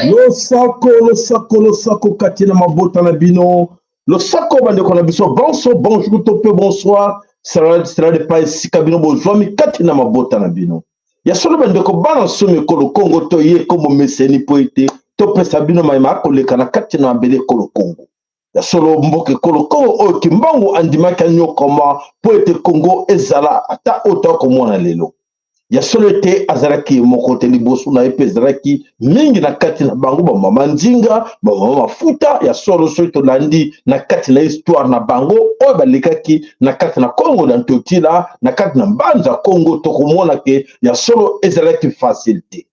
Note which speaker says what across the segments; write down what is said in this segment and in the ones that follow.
Speaker 1: Lo sako katina mabota na bino. Lo sako bande kona biso bonjour topé bonsoir. Sera de pas ici kabino bonjour mi katina mabota na bino. Ya solo bande ko balanso mi ko Congo to ye ko mo meseni poete topé sabino maima ko le kana katina mbele ko Congo. Ya solo mboke ko Congo o kimbangu andima kanyo koma poete Congo ezala ata autant ko mona lelo. Ya solo te azaraki mokote liboso na epe azaraki mingi na kati na bango ba mama nzinga ba mama mafuta ya solo to landi na kati na histoire na bango o balikaki na kati na Congo na Ntotila na kati na Mbanza Congo to komona ke ya solo ezaraki facilité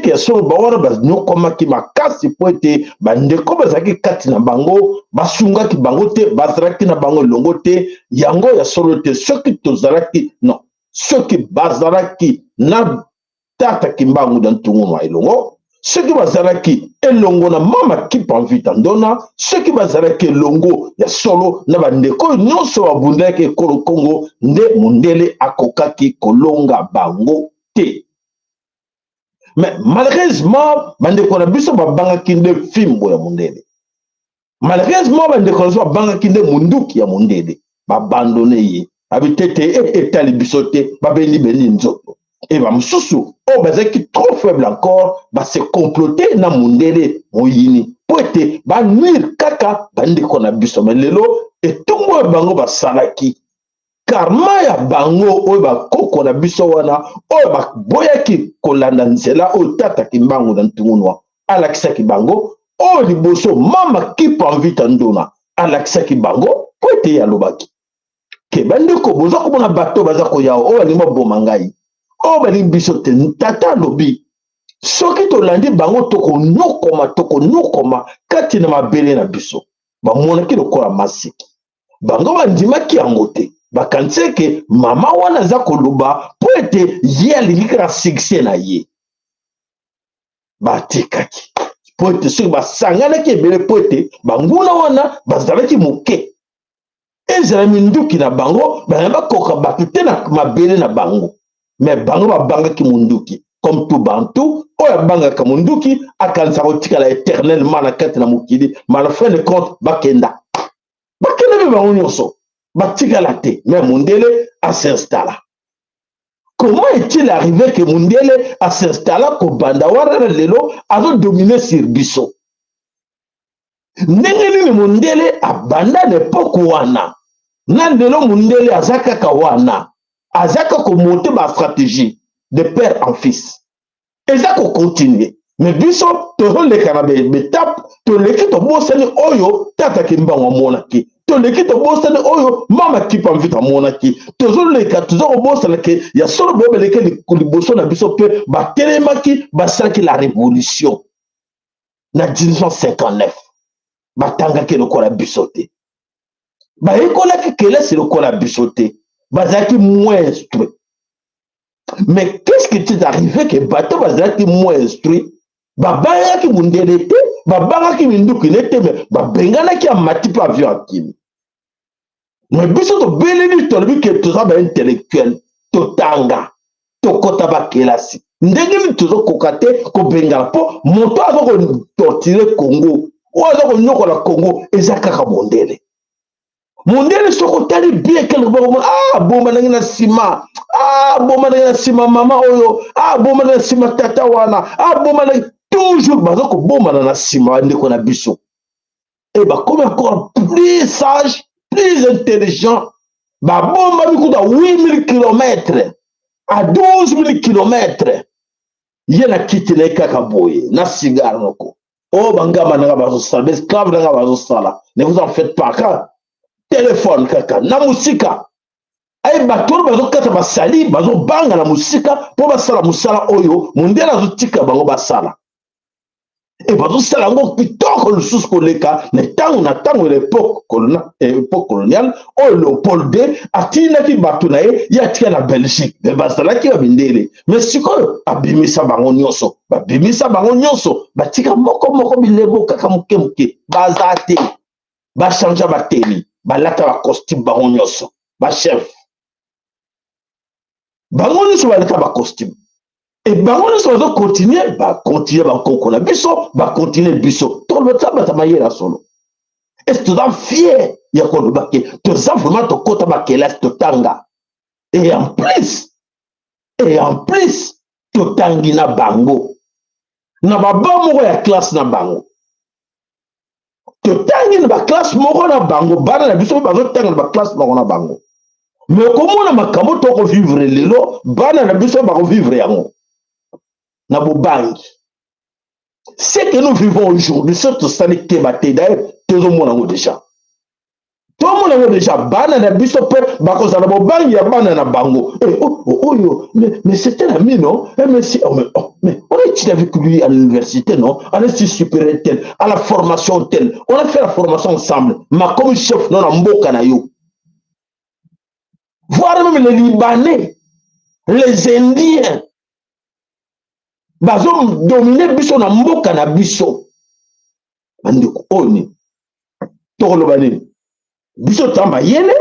Speaker 1: ke ya solo ba wana ba nyokomaki makasi poete ba ndeko bazaki kati na bango basungaki bango te bazaraki na bango longo te yango ya solo te soki tozaraki non soki bazalaki na tata kimbangu dan tungu mwa elongo soki bazalaki elongo na mama kipa mvita ndona soki bazalaki elongo ya solo na bandeko nyonso babundaki ekolo Congo nde mundele akokaki kolonga bango te. Mais malheureusement bandeko na biso babangaki nde fimbo ya mundele, malheureusement bandeko na biso babangaki nde munduki ya mundele babandone ye abitete etali bisote babeli beli nzoto et ba mususu o bazaki trop faible encore ba se comploter na mundele moyini poete ba nuire kaka bandeko na biso melelo etumbo bango basalaki karma ya bango oyo bakoko na biso wana oyo baboyaki kolanda nzela oyo tata kimbangu na ntungunwa alakisaki bango oyo liboso mama kipa mvita ndona alakisaki bango poete yalobaki ke bandeko boza komona bato baza koya oyo balingi baboma ngai oyo balingi biso te tata alobi soki tolandi bango tokonokoma kati na mabele na biso bamonaki lokola masiki bango bandimaki yango te bakanisaki ke mama wana aza koloba po ete ye alingi kaka succès na ye batikaki po ete soki basanganaki ebele po ete banguna wana bazalaki moke ezala minduki na bango bakoka bato te na mabele na bango mais bango babangaki munduki comme tout bantu oyo abangaka munduki akanisa kotikala éternellement na kati na mokili mais à fin de compte bakenda mpe bango nyonso batikala te mais mundele s'installa. Comment est-il arrivé que mundele s'installa kobanda wana lelo azodomine sur biso ndenge nini mundele abanda l'époque wana na lelo mundele aza kaka wana aza kaka komonte ba stratégie de père en fils eza kocontinue mais biso tozoleka na betape toleki tobosani oyo tata kimbango amonaki toleki tobosani oyo mama kipa mvita amonaki tozoleka toza kobosana ke ya solo boyo baleki liboso na biso mpe batelemaki basalaki la révolution na 1959 batangaki lokola biso te bayekolaki kelasi lokola biso te bazalaki moins instruit. Mais qu'est-ce qui est arrivé que bato bazalaki moins instruit babangaki mundele te babangaki minduki ne te mais babenganaki ya mati mpe avion akimi mais biso tobeleli tolobi ke toza baintellectuel totanga tokota bakelasi ndenge nini tozokoka te kobengana mpo moto aza kotortire Congo oyo aza konyokola Congo eza kaka mondele mundele soko otali bien quelque part bomba ndenge na nsima bomba ndenge na nsima mama oyo bomba ndenge na nsima tata wana bomba ndenge toujours baza kobombana na nsima ndeko na biso et bakomi encore plus sage plus intelligent babomba bikuta 8000 km à 12000 km ye na kiti na ye kaka boye na sigare moko Oh, bangama nanga bazosala, esclave nanga bazosala. Ne vous en faites pas. Quand téléphone kaka, na musika. Ay bato bazokata basali, bazobanga na musika, po basala musala oyo, mondela azotika bango basala. Et bazosala ngo kitoko lisusu koleka na tango l'époque coloniale, oyo Léopold II atinaki bato na ye ya tika na Belgique. Me bazalaki babindele. Mais sikoyo abimisa bango nyonso. Babimisa bango nyonso, batika moko bilebo kaka muke muke. Baza te. Ba changea bateni, balata ba costume bango nyonso. Ba chef. Bango nyonso balata ba costume. Et bango nyonso bazo continuer, ba continuer ba koko na biso, ba continuer biso. To le taba tamayela solo. Est-ce que tu es fier ya ko le baké? Tu as vraiment to kota ba kelas to tanga. Et en plus, to tangi na bango. Na ba moko ya classe na bango. To tangi na ba classe moko na bango, bana na biso bazo tanga na ba classe moko na bango. Mais comment na makambo to ko vivre lelo, bana na biso ba ko vivre yango. Na bobangi. Ce que nous vivons aujourd'hui, c'est tout ça qui est battu d'ailleurs, tout le monde déjà. Tout le monde déjà, bana na biso pe, bakoza na bobangi ya bana na bango. Mais c'était l'ami, non? Mais on est avec lui à l'université, non? À l'institut supérieur tel, à la formation telle. On a fait la formation ensemble. Ma comme chef, non, en mboka na yo. Voir même les Libanais, les Indiens, bazo dominer biso na mboka na biso. Bandeko oni. Tokolo bani. Biso tamba yele,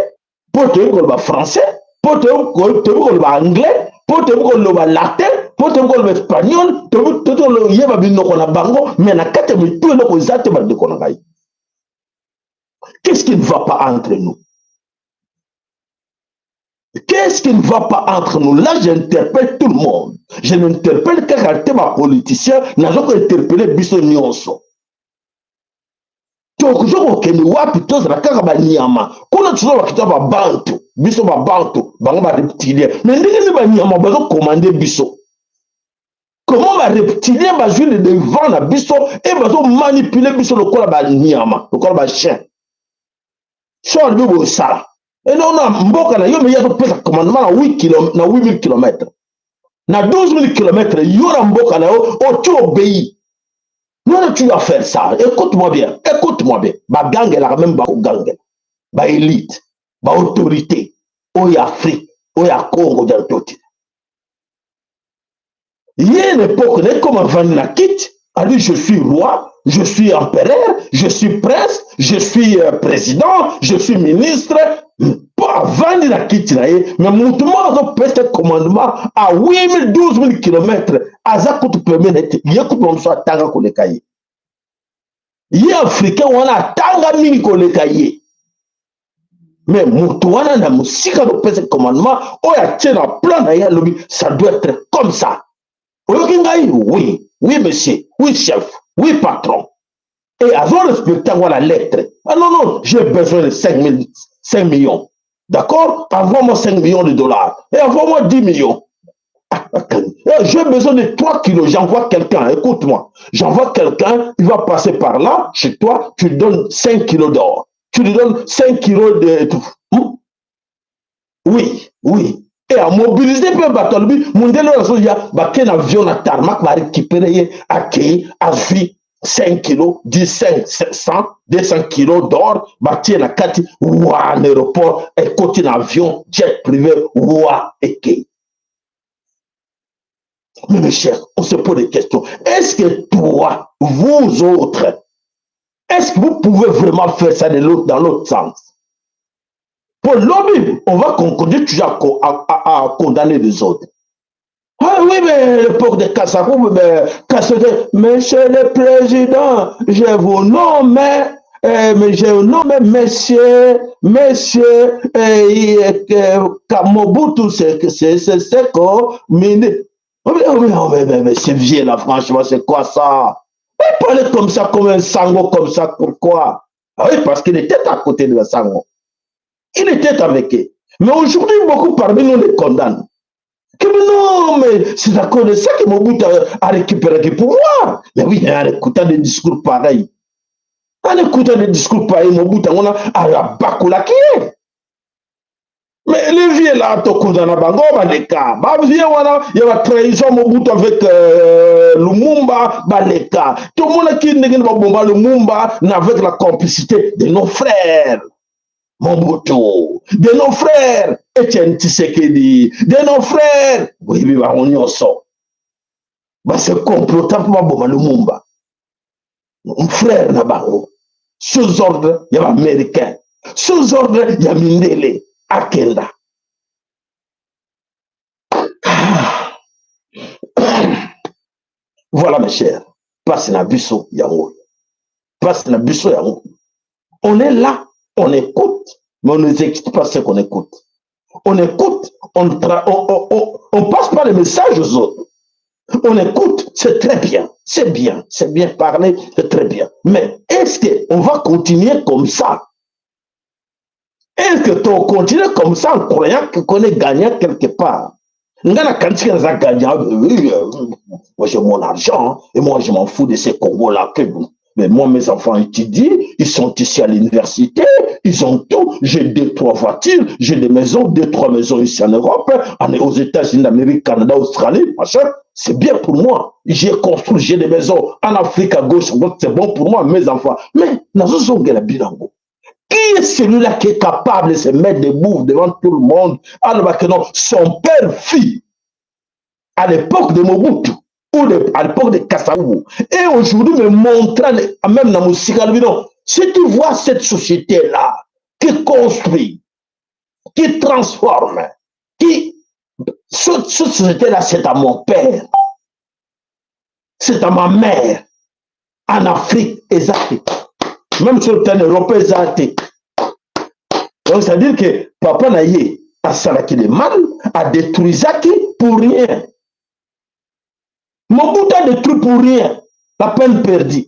Speaker 1: poto yoko ba français, poto yoko ba anglais, poto yoko ba latin, poto yoko ba espagnol, poto yoko yeba binoko na bango, mais na kate mitu eloko zate bandeko na ngai. Qu'est-ce qui ne va pas entre nous? Qu'est-ce qui ne va pas entre nous? Là, j'interpelle tout le monde. Je n'interpelle qu'un ma politicien, n'a pas interpellé biso nyonso. Donc, je reconnais wapi tous la kaka nyama. Kuna tuzo bakita ba bantu, biso ba bantu, bango ba reptilien. Mais ndenge ba nyama bazo commander biso. Comment ba reptilien ba jouer de vent na biso et bazo manipuler biso lokola ba nyama, lokola ba chien. So bibo sala. Et non, mboka na yo me ya to pesa commandement na 8000 km. Na 12 000 km, yo na mboka na yo, tu obéis. Non, tu vas faire ça. Écoute-moi bien. Ba gangue la même ba gangue. Ba élite, ba autorité. Oya Afrique, oya Congo dans tout. Il y a une époque, comme Vanina quitte, a dit je suis roi, je suis empereur, je suis prince, je suis président, je suis ministre. Pas Vanina quitte, mais mon tour peut commandement à 8 000, 12 000 km. Azakout permet, il y a comme ça tanga kolekaye. Il y a Africain, on a tanga mini kolekaye. Mais Moutouana na musika de pèse commandement, on a tient un plan d'ailleurs, ça doit être comme ça. Oui, monsieur, oui, chef, oui, patron. Et avant de respecter la lettre, ah non, j'ai besoin de 5 millions. D'accord? Envoie-moi 5 millions de dollars. Et envoie-moi 10 millions. J'ai besoin de 3 kilos. J'envoie quelqu'un, écoute-moi. J'envoie quelqu'un, il va passer par là, chez toi, tu lui donnes 5 kilos d'or. Tu lui donnes 5 kilos de tout. Oui. Et à mobiliser peu bateau, mondelo la soja, baké un avion na tarmac va récupérer accueillir à vie 5 kilos, 10, 100, 200 kilos d'or, bâtir la carte, ou un aéroport, et côté un avion, jet privé, ou et qui. Mais mes chers, on se pose des questions. Est-ce que toi, vous autres, est-ce que vous pouvez vraiment faire ça dans l'autre sens? Pour l'homme, on va continuer toujours à condamner les autres. Ah oui, mais le port de Kassakou, monsieur le président, je vous nomme, monsieur, Kamobutu, c'est quoi? Mais c'est vieux là, franchement, c'est quoi ça? Mais parler comme ça, comme un sango, comme ça, pourquoi? Ah oui, parce qu'il était à côté de la sango. Il était avec eux. Mais aujourd'hui, beaucoup parmi nous les condamnent. Non, mais c'est à cause de ça que Mobutu a récupéré le pouvoir. Mais oui, en écoutant des discours pareils. En écoutant des discours pareils, Mobutu a la bakoula qui est. Mais les vieux là, Tokuzana Bango, Baleka. Il y a la trahison Mobutu avec Lumumba, Baleka. Tout le monde qui n'est pas Lumumba avec la complicité de nos frères. Mobutu, de nos frères, Etienne Tshisekedi, de nos frères, oui, on y sort. C'est complotant pour Lumumba. Mon frère Nabango, sous ordre, il y a l'Américain, sous ordre, il y a Mindele, Akenda. Voilà mes chers, passe na biso yango. Passe na biso yango. On est là, on écoute, mais on ne nous explique pas ce qu'on écoute. On écoute, on passe pas les messages aux autres. On écoute, c'est très bien, c'est bien parler, c'est très bien. Mais est-ce qu'on va continuer comme ça? Est-ce que tu continues comme ça en croyant qu'on est gagnant quelque part? Moi j'ai mon argent et moi je m'en fous de ces Congos-là. Mais moi, mes enfants étudient, ils sont ici à l'université, ils ont tout. J'ai 2-3 voitures, j'ai des maisons, 2-3 maisons ici en Europe, aux États-Unis d'Amérique, Canada, Australie, machin. C'est bien pour moi. J'ai construit, j'ai des maisons en Afrique à gauche, c'est bon pour moi, mes enfants. Mais, qui est celui-là qui est capable de se mettre debout devant tout le monde, alors que non, son père fit à l'époque de Mobutu, ou à l'époque de Kasavubu, et aujourd'hui me montrant, même dans mon cigalbino, si tu vois cette société-là, qui construit, qui transforme, cette société-là, c'est à mon père, c'est à ma mère, en Afrique, exact. Même sur le terrain européen, exact. Donc, c'est-à-dire que Papa Naye a salaki le mal, a détruit Zaki pour rien. Mobutu a détruit pour rien, la peine perdue.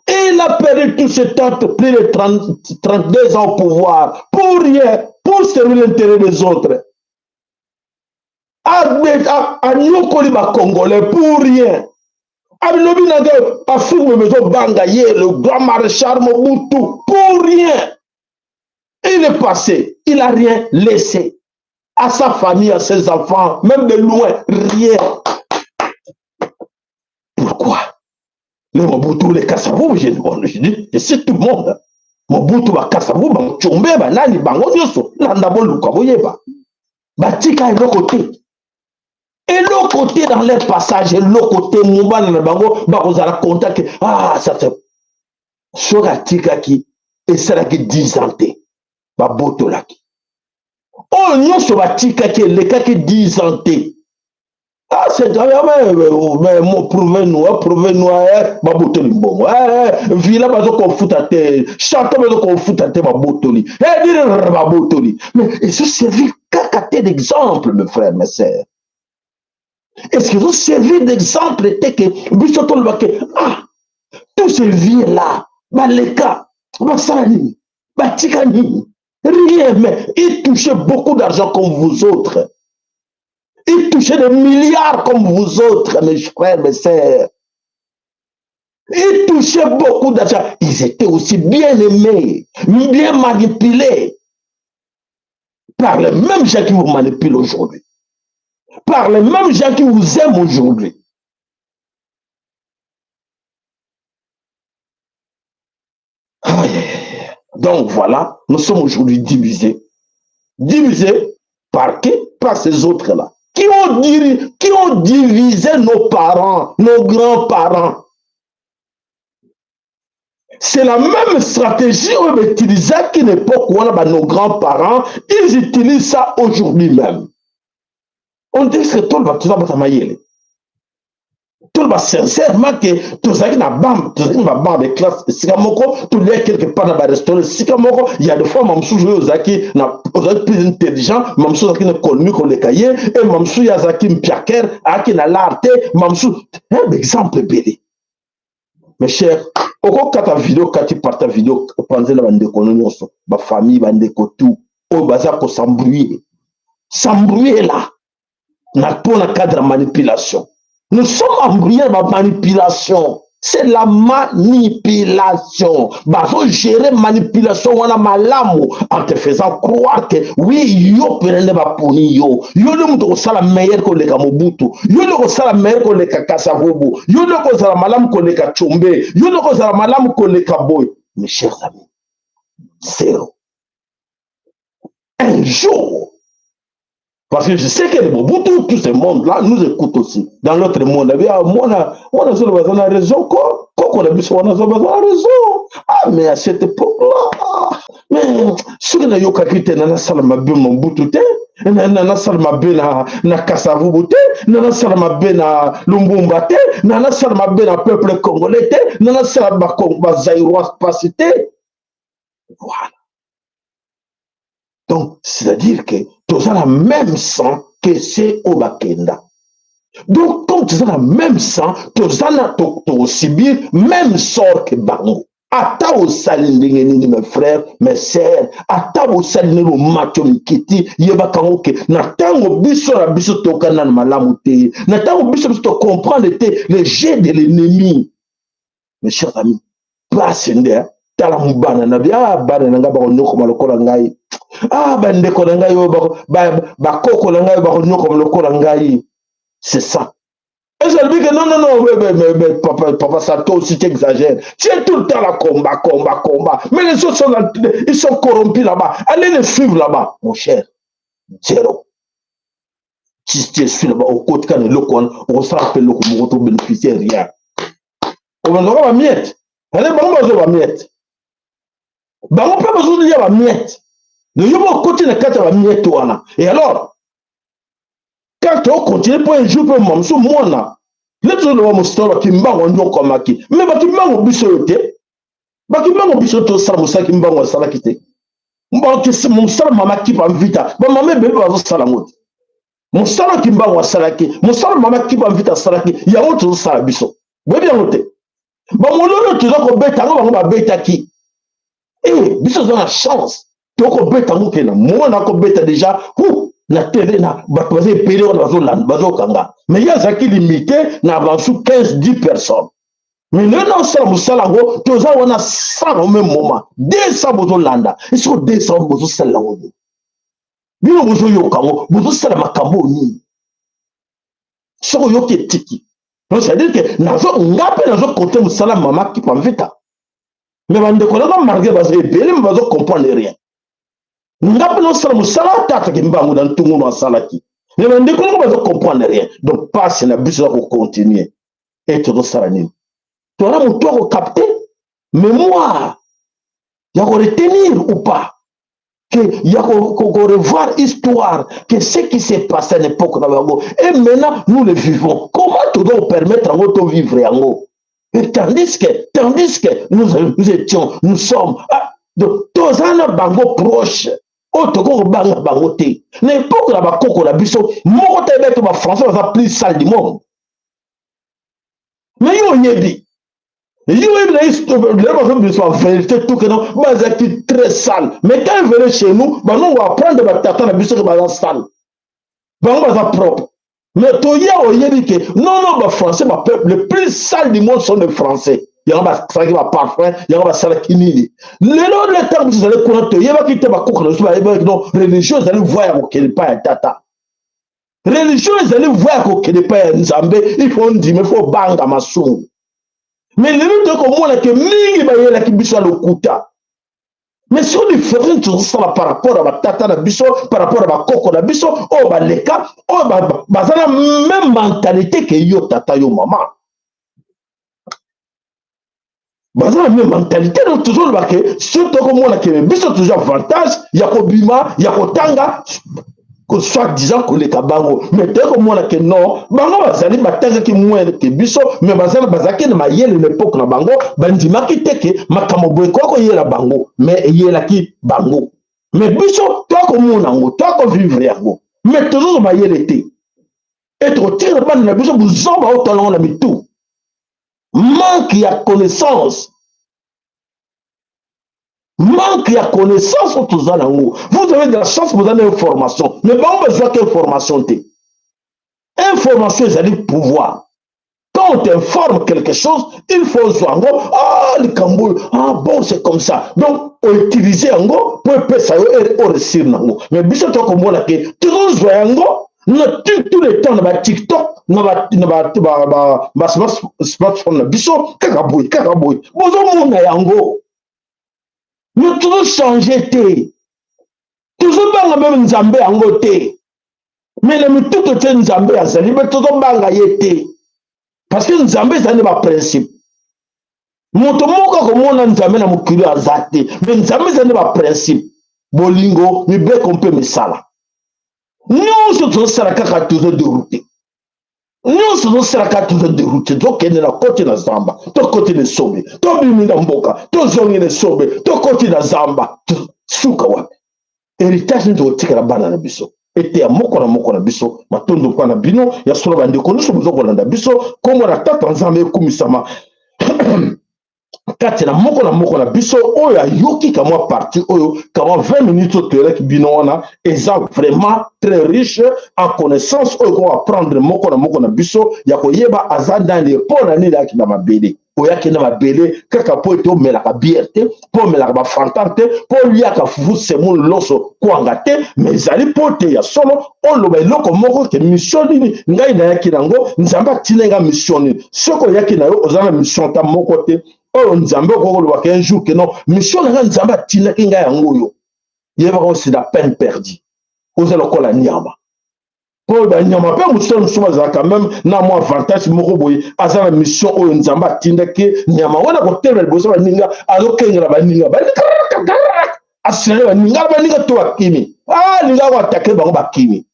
Speaker 1: Et il a perdu tout ce temps, plus de 32 ans au pouvoir, pour rien, pour servir l'intérêt des autres. À Nyokoliba Congolais, pour rien. Le grand maréchal Mobutu, pour rien. Il est passé, il n'a rien laissé. À sa famille, à ses enfants, même de loin, rien. Pourquoi? Le Mobutu, les Kassavou, je dis, je sais tout le monde. Mobutu, les Kassavou, Tchombe, Nani, Bango, Yoso, Landabo, Lukaboyeba. Batika est l'autre côté. Et l'autre côté, dans leur passage, et l'autre côté, Mouba, dans le Bango, Bakozala, contact, ah, ça c'est. Soratika qui, et ça qui 10 ans. Baboto laki. Oh, nous sommes batika qui, les cas qui 10 ans. Ah, c'est mais prouvez-nous, Baboto Limbongo. Villa bazo qu'on fout à terre, château bazo qu'on fout à terre, Baboto Li. Dire Baboto Li. Mais est-ce que servi cacaté d'exemple, mes frères, mes sœurs? Est-ce que vous servez d'exemple et que Bissoton Baké, ah, tous ces vies-là, Baleka, Basani, Batikani, rien, mais ils touchaient beaucoup d'argent comme vous autres. Ils touchaient des milliards comme vous autres, mes frères, mes sœurs. Ils touchaient beaucoup d'argent. Ils étaient aussi bien aimés, bien manipulés par les mêmes gens qui vous manipulent aujourd'hui. Par les mêmes gens qui vous aiment aujourd'hui. Donc voilà, nous sommes aujourd'hui divisés. Divisés par qui? Par ces autres-là. Qui ont divisé nos parents, nos grands-parents. C'est la même stratégie qu'on utilisait à une époque où on a nos grands-parents, ils utilisent ça aujourd'hui même. On dit que tout le monde va tout le monde sincèrement que tout ça qui n'a pas de classe, si tout le monde quelque part dans le restaurant, si il y a des fois mamsou joué aux aki na plus intelligent, mamsou zaki ne connu qu'on les cahiers et mamsou yazaki mpiaker aki na l'arte, mamsou un exemple bébé. Mes chers, au cas ta vidéo quand tu partes ta vidéo pendant la bande colonioso, ma famille bande tout, au bazar ko s'embrouiller là. Pour le cadre de manipulation. Nous sommes embryés de manipulation. C'est la manipulation. Bazo gérer manipulation wana malamu en te faisant croire que oui yo perende ba poni yo. Yo le muto sala meilleur que le Mobutu. Yo le sala meilleur que le Kasavubu. Yo le sala malamu que le Chombe. Yo le sala malamu que le Boy. Mes chers amis, zéro. Un jour, parce que je sais que tout ce monde-là nous écoute aussi. Dans notre monde, on a raison. On a raison. Ah, mais à cette époque-là, mais ce que nous avons quitté, nous avons salama bien mon boutoute, nous avons salama bien na Kasavubu, nous avons salama bien na Lumbumba, nous avons salama bien na peuple congolais, nous avons salama bien Zaïrois capacité. Voilà. Donc, c'est-à-dire que tu as la même sang que c'est au Bakenda. Donc, comme tu as la même sang, tu as subir même sort que Bango. Ata au salingeni mes frères, mes sœurs, ata au salingeni macho mikiti, yeba kangoke, natango biso la biso tokana na malamu te, natango biso to comprendre le jet de l'ennemi. Mes chers amis, place ndé, tala mbana na bia bana nga ba nyoko malokola ngai. Ah, ben ndeko na ngai ba koko na ngai ba nyoko malokola ngai. C'est ça. Et je lui dis que non, mais papa, ça toi aussi tu exagères. Tu es tout le temps là, combat. Mais les autres sont là, ils sont corrompus là-bas. Allez les suivre là-bas, mon cher. Zéro. Si tu suis là-bas, au côté de l'ocon, on se rappelle qu'on ne bénéficier rien. On va avoir miette. Allez, on va miette. On pas besoin de dire miette. Le yobo côté de quatre va miette. Et alors, quand on continue pour un jour, pour moi, les gens ne vont pas qui m'ont comme qui. Mais qui m'ont bisouté. Qui m'ont bisouté, ça m'a qui m'ont salakité. Mon salam mama qui va vita. Maman bébé va salamout. Mon salam qui m'ont salaki. Mon salam mama qui va vita salaki. Il y a autre salabiso. Vous bien noté. Mon lolo, tu dois bêta, on va bêta qui. Eh, biso dans la chance. Tu dois bêta, moi, on a bêta déjà. Na télé na batwaze péré on bazo kanga mais il y a ça qui limité na avancé 15-10 personnes mais le non ça musalango toza wana 100 au même moment 200 bozo landa ils sont 200 bozo salango bino bozo yokango bozo sala makambo ni soko yoke tiki donc c'est à dire que nazo ngape nazo compter musala mama qui pa vita mais bande ko na marqué bazo epelé mais bazo comprendre rien. Ngapi no sala musala tata ki mbangu dans tout le monde sala ki. Ne mende ko ba comprendre rien. Donc passe na biso pour continuer. Et tout ça nini. Tu as mon tour capter mémoire. Il y a retenir ou pas que il y a revoir histoire que ce qui s'est passé à l'époque d'Abango et maintenant nous le vivons. Comment tu dois permettre à nous de vivre en haut? Et tandis que nous sommes de tous un bango proche. Otoko banga bangote. N'importe la bakoko la biso, moko tebe to ba français va plus sale du monde. Mais yo nyebi. Yo il soit vérité tout que non, bazaki très sale. Mais quand ils viennent chez nous, bah nous on va prendre ba tata la biso que ba sale. Bah on va propre. Mais to ya oyebi que non ba français ba peuple le plus sale du monde sont les français. Il y a un qui va parfum, il y a un qui nini. Le temps que vous allez connaître, il y a un qui va courir, non, religieux, vous allez voir qu'il n'est pas un tata. Religieux, vous allez voir qu'il n'est pas un zambé, il faut dire, mais il faut banga ma soum. Mais les autres, comme moi, que mingi ba yela qui biso le kuta. Mais si on différent tout ça par rapport à ma tata na biso, par rapport à ma coco na biso, oh ba leka, oh ba la même mentalité que yo tata yo maman. Dans la même mentalité, donc toujours là que surtout comme on a que biso toujours avantage, il y a Kobima, il y a Kotanga, que soit disant que les kabango, mais dès que moi là que non, bango bazali batanga qui moins que biso, mais bazali bazaki na mayele l'époque na bango, bandima ki teke makamobo ko yela bango, mais yela ki bango. Mais biso toi comme on ango, toi comme vivre yango, mais toujours mayele te. Être tiré ban na biso buzomba au talon na mitou. Manque ya connaissance. Manque ya connaissance au tout ça. Vous avez de la chance, vous avez une formation. Mais pas besoin quelle formation. Information, c'est-à-dire pouvoir. Quand on t'informe quelque chose, il faut jouer en gros, ah, le Cambou, ah bon, c'est comme ça. Donc, on utilise en gros pour faire ça et réussir en gros. Mais bisous, toi, comme on l'a dit, tu dois jouer en gros, tout le temps, dans TikTok, dans smartphone, bisous, kakaboui, bonjour, mon yango. Mais toujours changer, toujours dans la même Nzambé en côté. Mais le tout est Nzambé à Zali, mais toujours dans la yété. Parce que Nzambé, c'est un principe. Moto moko komona Nzambé na mokili azate, mais Nzambé, c'est un principe. Bolingo, mi be kompe misala. Nous, sommes sala kaka toujours dérouté. Nous, sommes sala kaka toujours dérouté. Donc, il y a la côté de Zamba, to côté de Sobe, to bimi na mboka, to zongi de Sobe, to côté de Zamba, suka wapi. Héritage ndio tika bana na biso ete ya moko na biso matondo kwa na bino ya solo bande ko nusu buzoko na biso kombo na tata nzambe kumisama kati na moko na biso oyo ayoki kamwa parti oyo kamwa 20 minutes oteleki bino wana eza vraiment très riche en connaissance oyo ko apprendre moko na biso ya koyeba azanda ne pona nini yaki na mabele oyaki na mabele kaka po ete omelaka bière te po omelaka bafantane te po oliaka fufu semo loso kwanga te mais ezali po te ya solo oloba eloko moko ke mission nini ngai nayaki nango nzambe atina nga mission nini soki oyaki na yo oza na mission ta moko te oyo nzambe okokolobaka un jour ke non mission na nga nzambe atinaki ngai yango oyo yebaka osi na peine perdue oza lokola nyama po banyama mpe mosusu bazalaka même na mwa avantage moko boye aza na mission oyo nzambe atindaki nyama wana kotelema liboso baninga azokengela baninga asirele baninga to bakimi linga koatake bango bakimi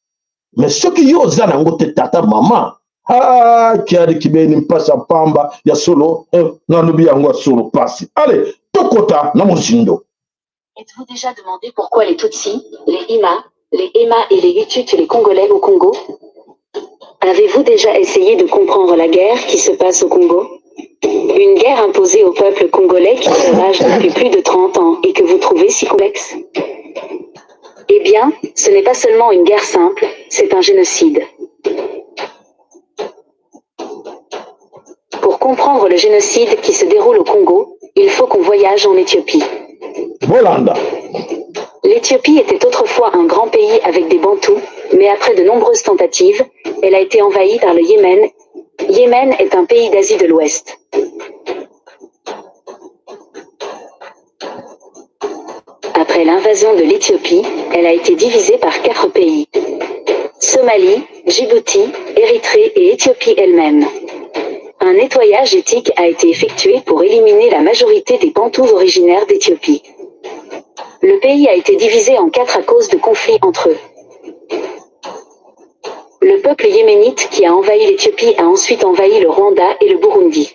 Speaker 1: mais soki yo oza nango te tata mama kiari kibeni mpasa pamba ya solo nalobi yango ya solo pasi ale tokota na mozindo.
Speaker 2: Êtes-vous déjà demandé pourquoi les Tutsis, les Hima, les Hema et les Hutus tuent les Congolais au Congo? Avez-vous déjà essayé de comprendre la guerre qui se passe au Congo? Une guerre imposée au peuple congolais qui se rage depuis plus de 30 ans et que vous trouvez si complexe? Eh bien, ce n'est pas seulement une guerre simple, c'est un génocide. Pour comprendre le génocide qui se déroule au Congo, il faut qu'on voyage en Éthiopie.
Speaker 1: Bolanda.
Speaker 2: L'Éthiopie était autrefois un grand pays avec des Bantous, mais après de nombreuses tentatives, elle a été envahie par le Yémen. Yémen est un pays d'Asie de l'Ouest. Après l'invasion de l'Éthiopie, elle a été divisée par 4 pays. Somalie, Djibouti, Érythrée et Éthiopie elle-même. Un nettoyage éthique a été effectué pour éliminer la majorité des Bantous originaires d'Éthiopie. Le pays a été divisé en 4 à cause de conflits entre eux. Le peuple yéménite qui a envahi l'Éthiopie a ensuite envahi le Rwanda et le Burundi.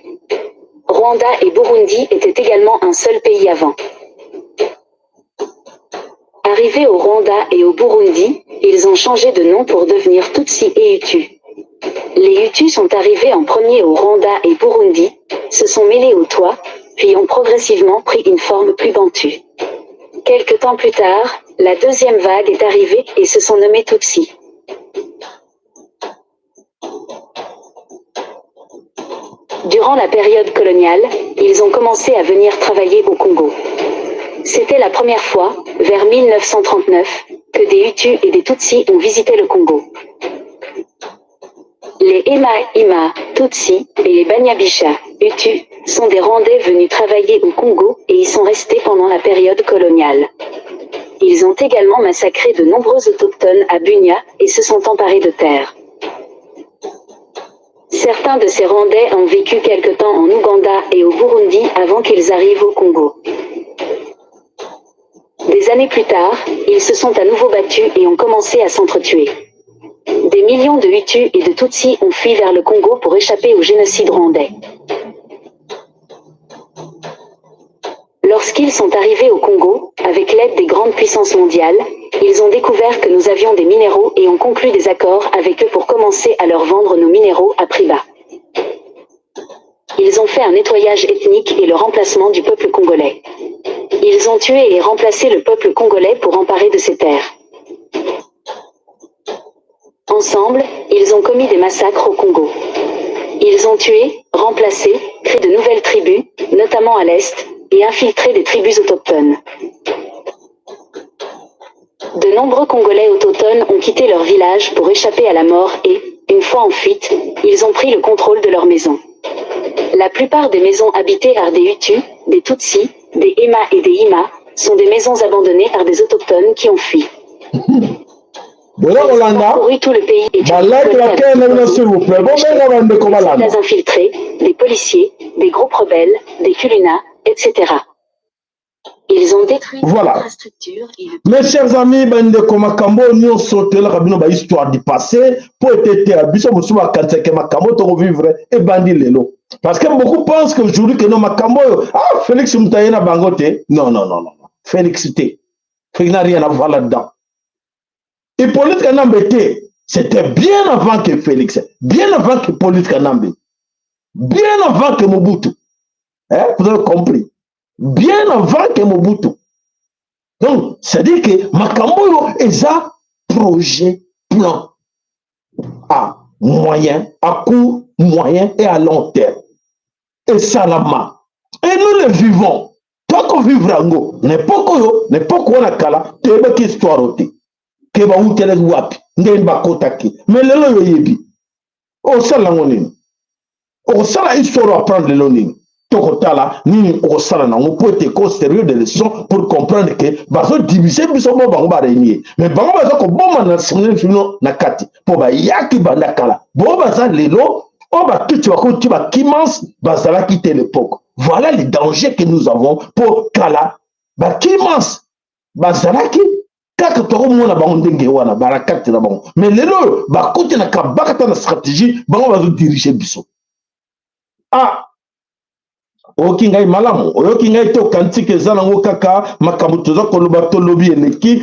Speaker 2: Rwanda et Burundi étaient également un seul pays avant. Arrivés au Rwanda et au Burundi, ils ont changé de nom pour devenir Tutsi et Hutus. Les Hutus sont arrivés en premier au Rwanda et Burundi, se sont mêlés aux Twa, puis ont progressivement pris une forme plus bantue. Quelque temps plus tard, la deuxième vague est arrivée et se sont nommés Tutsis. Durant la période coloniale, ils ont commencé à venir travailler au Congo. C'était la première fois, vers 1939, que des Hutus et des Tutsis ont visité le Congo. Les Hima, Tutsis, et les Banyabisha, Hutus, sont des Rwandais venus travailler au Congo et y sont restés pendant la période coloniale. Ils ont également massacré de nombreux autochtones à Bunia et se sont emparés de terres. Certains de ces Rwandais ont vécu quelque temps en Ouganda et au Burundi avant qu'ils arrivent au Congo. Des années plus tard, ils se sont à nouveau battus et ont commencé à s'entretuer. Des millions de Hutus et de Tutsis ont fui vers le Congo pour échapper au génocide rwandais. Lorsqu'ils sont arrivés au Congo, avec l'aide des grandes puissances mondiales, ils ont découvert que nous avions des minéraux et ont conclu des accords avec eux pour commencer à leur vendre nos minéraux à prix bas. Ils ont fait un nettoyage ethnique et le remplacement du peuple congolais. Ils ont tué et remplacé le peuple congolais pour emparer de ces terres. Ensemble, ils ont commis des massacres au Congo. Ils ont tué, remplacé, créé de nouvelles tribus, notamment à l'Est, et infiltré des tribus autochtones. De nombreux Congolais autochtones ont quitté leur village pour échapper à la mort et, une fois en fuite, ils ont pris le contrôle de leurs maisons. La plupart des maisons habitées par des Hutus, des Tutsis, des Hema et des Hima sont des maisons abandonnées par des autochtones qui ont fui. Ils ont parcouru tout le pays et des soldats infiltrés, des policiers, des groupes rebelles, des Kuluna, etc. Ils ont détruit l'infrastructure.
Speaker 1: Mes chers amis, bandeko makambo nyo sotela kabino ba histoire du passé pour être abiso musuba kanseke makambo to vivre et bandi lelo. Parce que beaucoup pensent que aujourd'hui que no makambo Félix Mutayena bangote. Non. Félix T. Félix n'a rien à voir là-dedans. Hippolyte Kanambe, c'était bien avant que Félix, bien avant que Hippolyte Kanambe, bien avant que Mobutu. Vous avez compris. Bien avant que Mobutu. Donc, c'est-à-dire que Makambo est un projet plan à moyen, à court, moyen et à long terme. Et Salama. Et nous le vivons. Tant qu'on vivra en go, n'importe quoi on a kala, tu es qui histoire oti. Keba utele wapi, ngeen bakotaki. Mais le lo yebi. O sala ngonini. O sala histoire à prendre le nini. Tokotala ni o sala na on peut être sérieux de leçons pour comprendre que bazo diviser biso mo bango ba renier. Mais bango bazo ko bomba na simne fino na kati. Po ba yaki banda kala. Bo baza lelo on va tout tu vas kimans bazala quitter l'époque. Voilà les dangers que nous avons pour kala ba kimans bazala qui kaka to mona bango ndenge wana barakati na bango. Mais lelo ba kuti na kabaka na stratégie bango bazo diriger biso. Oki ngai malamu oyoki ngai to kantike ezala ngo kaka makambo toza koloba tolobi eleki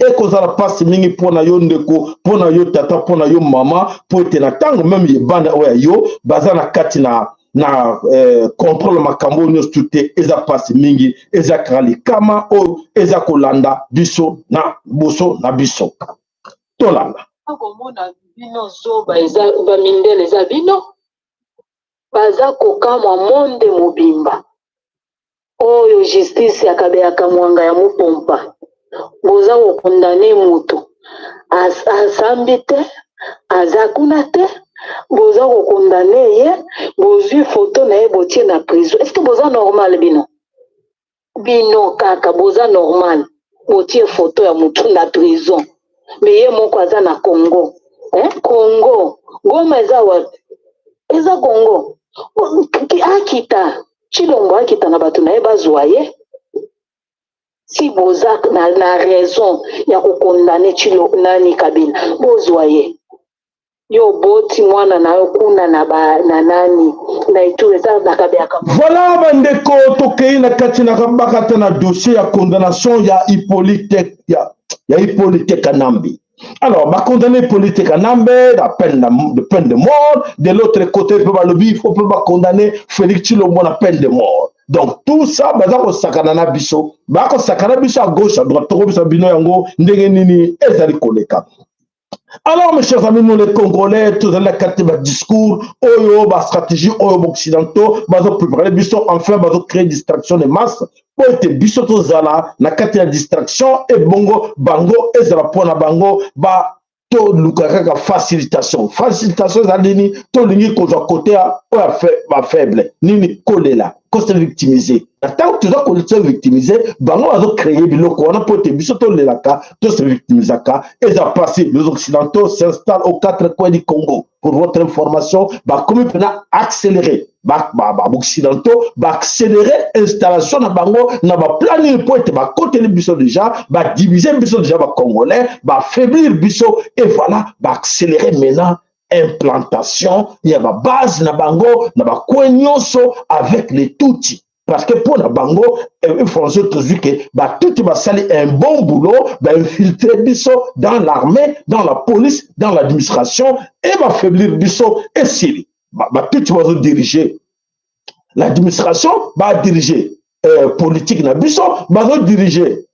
Speaker 1: ekozala pasi mingi mpona yo ndeko mpona yo tata mpona yo mama po ete na ntango meme yebanda oyo yo baza na kati na contrôle makambo nyonso tu te eza pasi mingi eza kaka likama oyo eza kolanda biso na boso na biso tolanda
Speaker 3: akomona bino zoba eza bamindele eza bino baza kokamwa monde mobimba oyo justice yakabeyaka mwanga ya mopompa boza kokondane moto asambi te aza kuna te boza kokondane ye bozwi foto na ye botie na prison. Est-ce que boza normal bino kaka boza normal botie foto ya motu na prison me ye moko aza na Congo Congo Goma eza wapi eza Congo akita Chilombo akita na bato na ye bazwa ye si boza na raison ya kokondane Chilo nani Kabila bozwa ye yo boti mwana na yo kuna na nani na itu eza na kabeka.
Speaker 1: Voilà bandeko tokei na kati na kabaka na dossier ya condamnation ya Hippolyte Hippolyte Kanambe. Alors, bah, condamner Hippolyte Kanambe, la peine de mort. De l'autre côté, il faut pas condamner Félix Tshilombo la peine de mort. Donc, tout ça, bah, ça, sakana biso. Bah, sakana biso à gauche, à droite, tout ça, bino yango, ndenge nini, ezali koleka. Alors, mes chers amis, nous les Congolais, tous les quatre discours, oyo, ba stratégie, oyo, occidentaux, bazo préparer biso, enfin, bazo créer distraction de masse, pour être biso to zala, na kati ya distraction, et bongo, bango, et zala pona bango, ba, to lukaka facilitation. Facilitation, zalini, to lingi kozo côté a, oya faible, nini kolela, koste victimisé. Tant que tu dois se victimiser, bango bazo créer biloko, on a pour te biso to lelaka, to se victimisaka, et ça passe, les occidentaux s'installent aux quatre coins du Congo. Pour votre information, bah, comme il peut accélérer, occidentaux, accélérer l'installation na bango, na ba planning pour être ba côté les biso déjà, ba diviser biso déjà ba congolais, ba faiblir biso, et voilà, ba accélérer maintenant implantation, il y a ba base na bango, na ba kwenyoso avec les Tutsis. Parce que pour la bango, il faut toujours que tout va salir un bon boulot, infiltrer biso dans l'armée, dans la police, dans l'administration, et va faiblir biso et Syrie. Tout va diriger l'administration, va diriger politique na biso, va diriger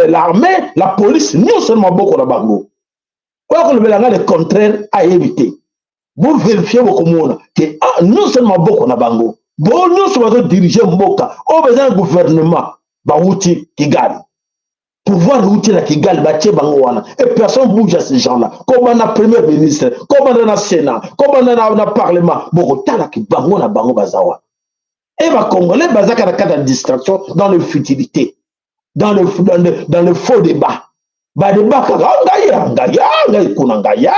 Speaker 1: l'armée, la police, non seulement beaucoup la bango. Quoi que le contraire à éviter. Vous vérifiez beaucoup que non seulement beaucoup na bango, bon nous sommes dirigés Mboka, au besoin du gouvernement, Baouti Kigali. Pouvoir outil la Kigali, Baché Bangoana, et personne bouge à ces gens-là. Comme on a premier ministre, comme on a le Sénat, comme on a le Parlement, bon, t'as qui bango na bango bazawa. Et les Congolais, bazaka na distraction dans le futilité, dans le faux débat. Ba débat kaka ngai kuna ngai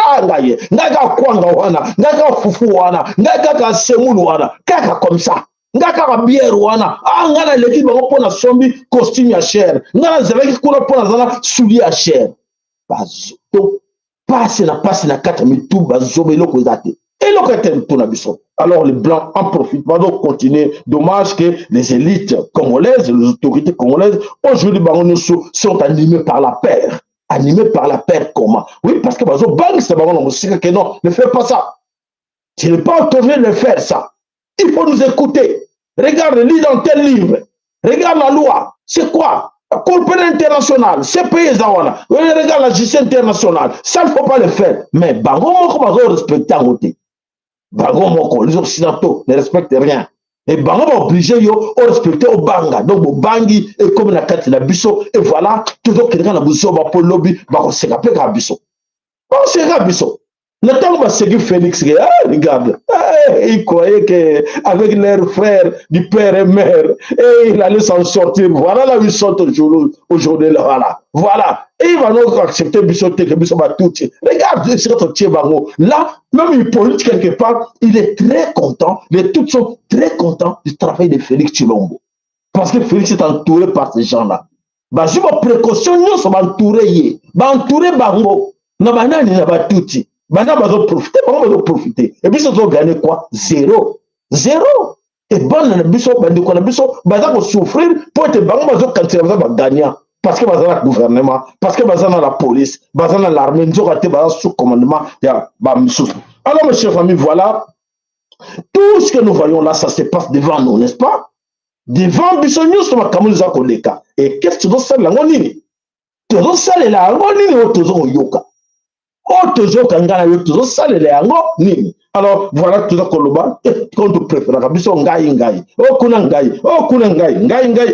Speaker 1: kwanga wana ngai fufu wana ngai semulu wana kaka comme ça ngai bière wana ngana leki bango pona sombi costume ya cher ngana zelaki kuna pona zana soulier ya cher bazo passe na kata mitu bazo eloko ezate eloko etento na biso. Alors les blancs en profitent, va donc continuer. Dommage que les élites congolaises, les autorités congolaises aujourd'hui sont animées par la peur. Animé par la peur comment? Oui, parce que bang, c'est que non, ne fais pas ça. Tu n'es pas autorisé de faire ça. Il faut nous écouter. Regarde, lis dans tel livre. Regarde la loi. C'est quoi? La Cour pénale internationale, c'est payé Zawana. Regarde la justice internationale. Ça, il ne faut pas le faire. Mais Bango Moko va respecter en côté. Bango Moko, les Occidentaux ne respectent rien. Et Bango va obliger yo à respecter au Banga. Donc, au Bangi, et comme la carte de la Bisso, et voilà, toujours quelqu'un dans la Bisso va pour le lobby, va se rappeler à Bisso. On se rappelle Bisso. Le temps va seguir Félix, regarde, il croyait qu'avec leurs frères du père et mère, et il allait s'en sortir. Voilà là où ils sont aujourd'hui. Voilà. Et il va donc accepter Bisso, que Bisso va tout. Regarde, là, même il politique quelque part, il est très content, les tous sont très contents du travail de Félix Tshilombo. Parce que Félix est entouré par ces gens-là. Si ma précaution, nous sommes entourés. Entourés Bango. Nous sommes tous. Maintenant, on va profiter. Et puis, ça va gagner quoi? Zéro. Et bon, on va souffrir pour être gagnant. Parce que on va le gouvernement, parce que on va la police, on va l'armée, on va sous commandement. Alors, mes chers amis, voilà. Tout ce que nous voyons là, ça se passe devant nous, n'est-ce pas? Devant nous sommes comme nous avons les cas. Et qu'est-ce que tu dois faire là? Tu dois faire là, alors voilà tout ça koloba contre préfère biso ngai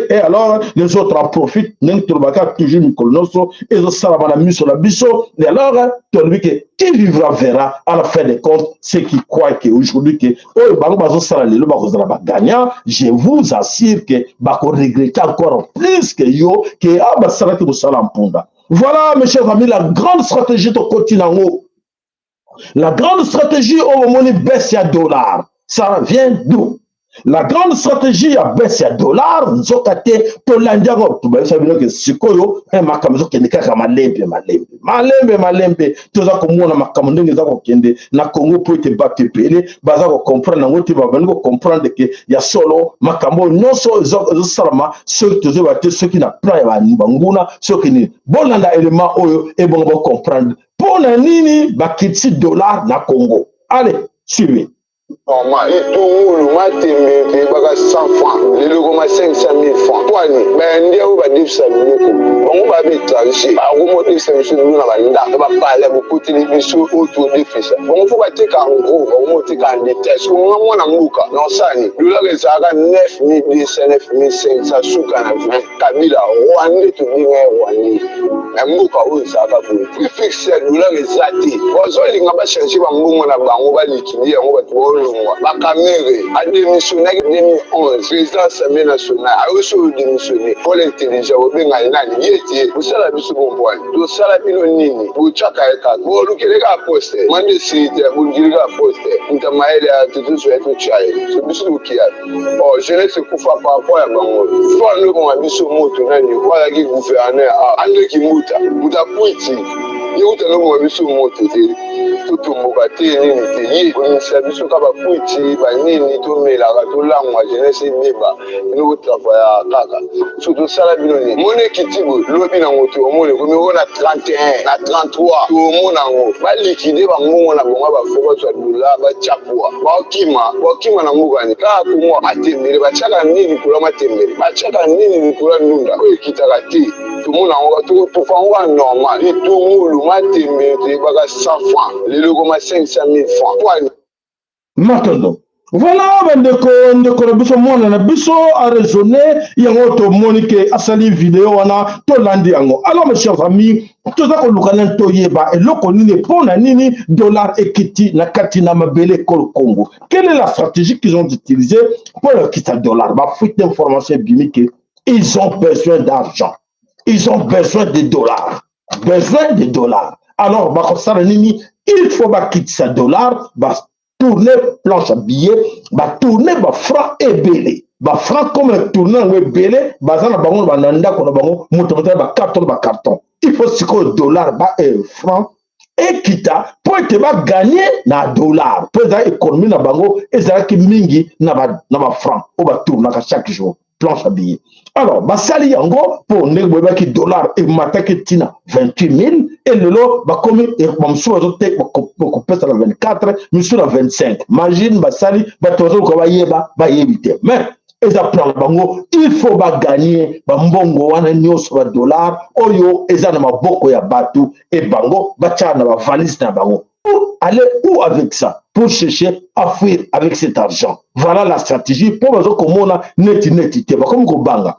Speaker 1: et alors les autres en profitent toujours mikolonoso et ça va la mise sur la biso et alors celui qui vivra verra à la fin des comptes ceux qui croient que aujourd'hui que gagnant, je vous assure que bako regretter encore plus que yo que abasala que salam punda. Voilà, mes chers amis, la grande stratégie de continent. La grande stratégie au moment de baisse à dollar, ça vient d'où? La grande stratégie à baisse à dollar, nous avons été pour l'indiago. Tu vas savoir que c'est quoi yo? Ma camisole qui n'est qu'à malembe. Tout ça comme moi ma camisole qui est kende na Congo pour te battre pelé, baza ko comprendre na ngoti ba venir comprendre que ya solo ma camisole non so salama ceux qui va te ceux qui n'a pas ya banguna ceux qui ni bon na élément oyo et bon comprendre. Pour la nini bakitsi dollar na Congo. Allez, suivez.
Speaker 4: Normal, et tout le matin, mais baga 100 francs, les logos 500 000 francs. Toi, ben, on va dire ça, on va mettre ici, on va dire ça, on va parler beaucoup de télévision autour de ça. On va dire qu'en gros, on va dire qu'en détail, on va dire non, ça, le dollar est à 9 200, 9 500 sous Kabila, Rwanda, tout le monde, mais Mouka, ça va pour le prix fixe, le dollar est à terre. On va chercher, on va liquider, on va Bakamere a démissionné en 2011, président de l'Assemblée nationale a aussi démissionné pour l'intelligence au Bengal. Il était au Salabiso Bomboine, au Salabino Nini, au Tchakaeka, au Lukeleka Poste, Mande Sirite, au Lukeleka Poste, Intamaele a tout sur être Tchaï, c'est Bissou Kia. Oh, je ne sais pas par rapport à Bango. Faut nous qu'on a Bissou Moto, voilà qui gouverneur, André Kimuta, Mouta Pouiti, Yauta nous a Bissou Moto, tout le monde a été lié, on s'est Bissou Kaba Pouiti, Banini, Tomela, Ratolangwa, jeunesse Neba, nous travaillons à Kaka. Surtout Salabino, mon équitibo, l'objet dans mon tour, on a 31, à 33, tout le monde en haut. Pas liquidé, on a bon, on va faire de la Chapoua, Wakima, na Mougani, car pour moi, à Témé, Bachaka Nini pour la Témé, Bachaka Nini pour la Nunda, qui t'a raté. Tout le monde en haut, tout pour faire normal, et tout le monde, mwatembe toyebaka 100 francs lelo koma 500 000 francs pwani
Speaker 1: matondo voilà bandeko ndeko na biso mwana na biso a raisonné yango tomoni ke asali video wana tolandi yango. Alors mes chers amis, toza koluka na toyeba eloko nini pona nini dollar ekiti na kati na mabele kolo Congo. Quelle est la stratégie qu'ils ont utilisée pour quitter dollar? Ba fuite d'information bimique, ils ont besoin d'argent. Ils ont besoin de dollars. Besoin de dollars. Alors ba kosala nini, il faut ba quitter sa dollar, ba tourner planche à billets, bah tourner bah franc et belé, bah franc comme le tourner ou belé, bah ça na bango bah nanda qu'on a bango monter bah carton. Il faut ce que dollar bah franc et kita pour être bah gagner na dollar, pour être économie na bango et ça qui mingi na ba franc ou bah tourner chaque jour planche à billets. Alors, basali yango pour négocier qui dollar et mataki tina 28 000 et le lot bah comme et mamsou azote pour pesa la 24 monsieur la 25. Imagine basali bah tozo ko ba yeba ba yebite. Mais eza plan bango il faut ba gagner ba mbongo wana nyoso ba dollar oyo eza na maboko ya batu et bango ba tia na ba valise na bango. Pour aller où avec ça? Pour chercher à fuir avec cet argent. Voilà la stratégie. Pour que komona neti comme ko banga.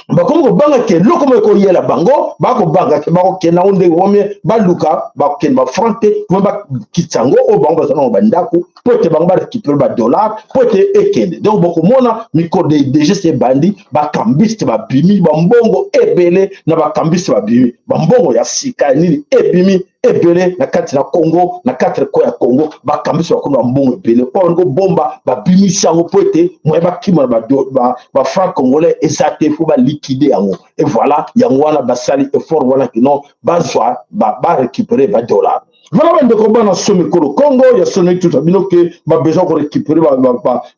Speaker 1: Comme ko banga ke loko mo ko yela bango, ba ko banga ke ba ko kena onde wome ba luka ba ken ba frante, ba kitsango o bango ba ba ndako, pour te bango ba récupérer ba dollar, pour te ekende. Donc boko mona miko de ces bandits ba kambiste ba bimi ba mbongo ebele na ba kambiste ba bimi. Ba mbongo ya sika ni ebimi ebele na kati na Congo na kati ko ya Congo ba kambiste ba kono mbongo ebele. Po ngo bomba ba bimi sango poete mo ba kima ba franc congolais ezate fo ba liquider yango. Et voilà yango wana basali effort wana que non bazwa ba récupérer ba dollar. Voilà ben de combat na somme kolo Congo ya sonné tout abino que ba besoin de récupérer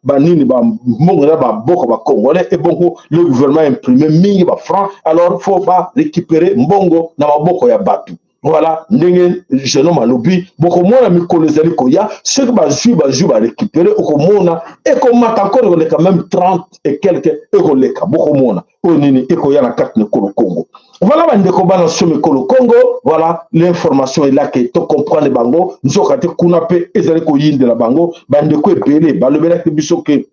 Speaker 1: ba nini ba mbongo na ba boko ba congolais et bon le gouvernement imprimé mingi ba franc alors faut ba récupérer mbongo na maboko ya batu. Voilà, ndenge jeune malobi boko mona mikolo ezali koya ce que ba récupérer au mona et comme encore le quand même 30 et quelques euros le ka boko mona o nini e koya na carte ne Congo. Voilà bande ko bana somme kolo Congo, voilà l'information est là que to comprendre bango nzoka te kuna pe ezali ko yinde la bango bande ko ebele ba lobela ke biso ke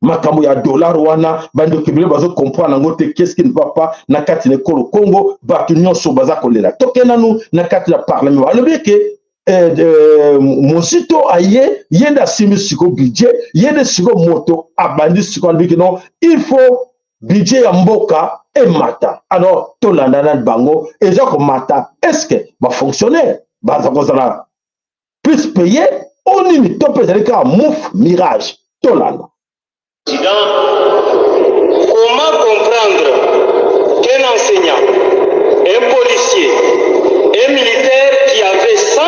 Speaker 1: makambo ya dollar wana bande kebele bazo comprendre ngote qu'est-ce qui ne va pas na kati ne kolo Congo ba nyonso baza kolela tokena nu na kati la parlement alobi ke Monsito aye yenda simi siko budget yenda siko moto abandi siko alobi ke non il faut budget ya mboka et mata alors tolanda na bango eza ko mata est-ce que ba fonctionnaire baza kozala plus payer onini to peut-être ka mouf mirage tolanda.
Speaker 5: Comment comprendre qu'un enseignant, un policier, un militaire qui avait 100 $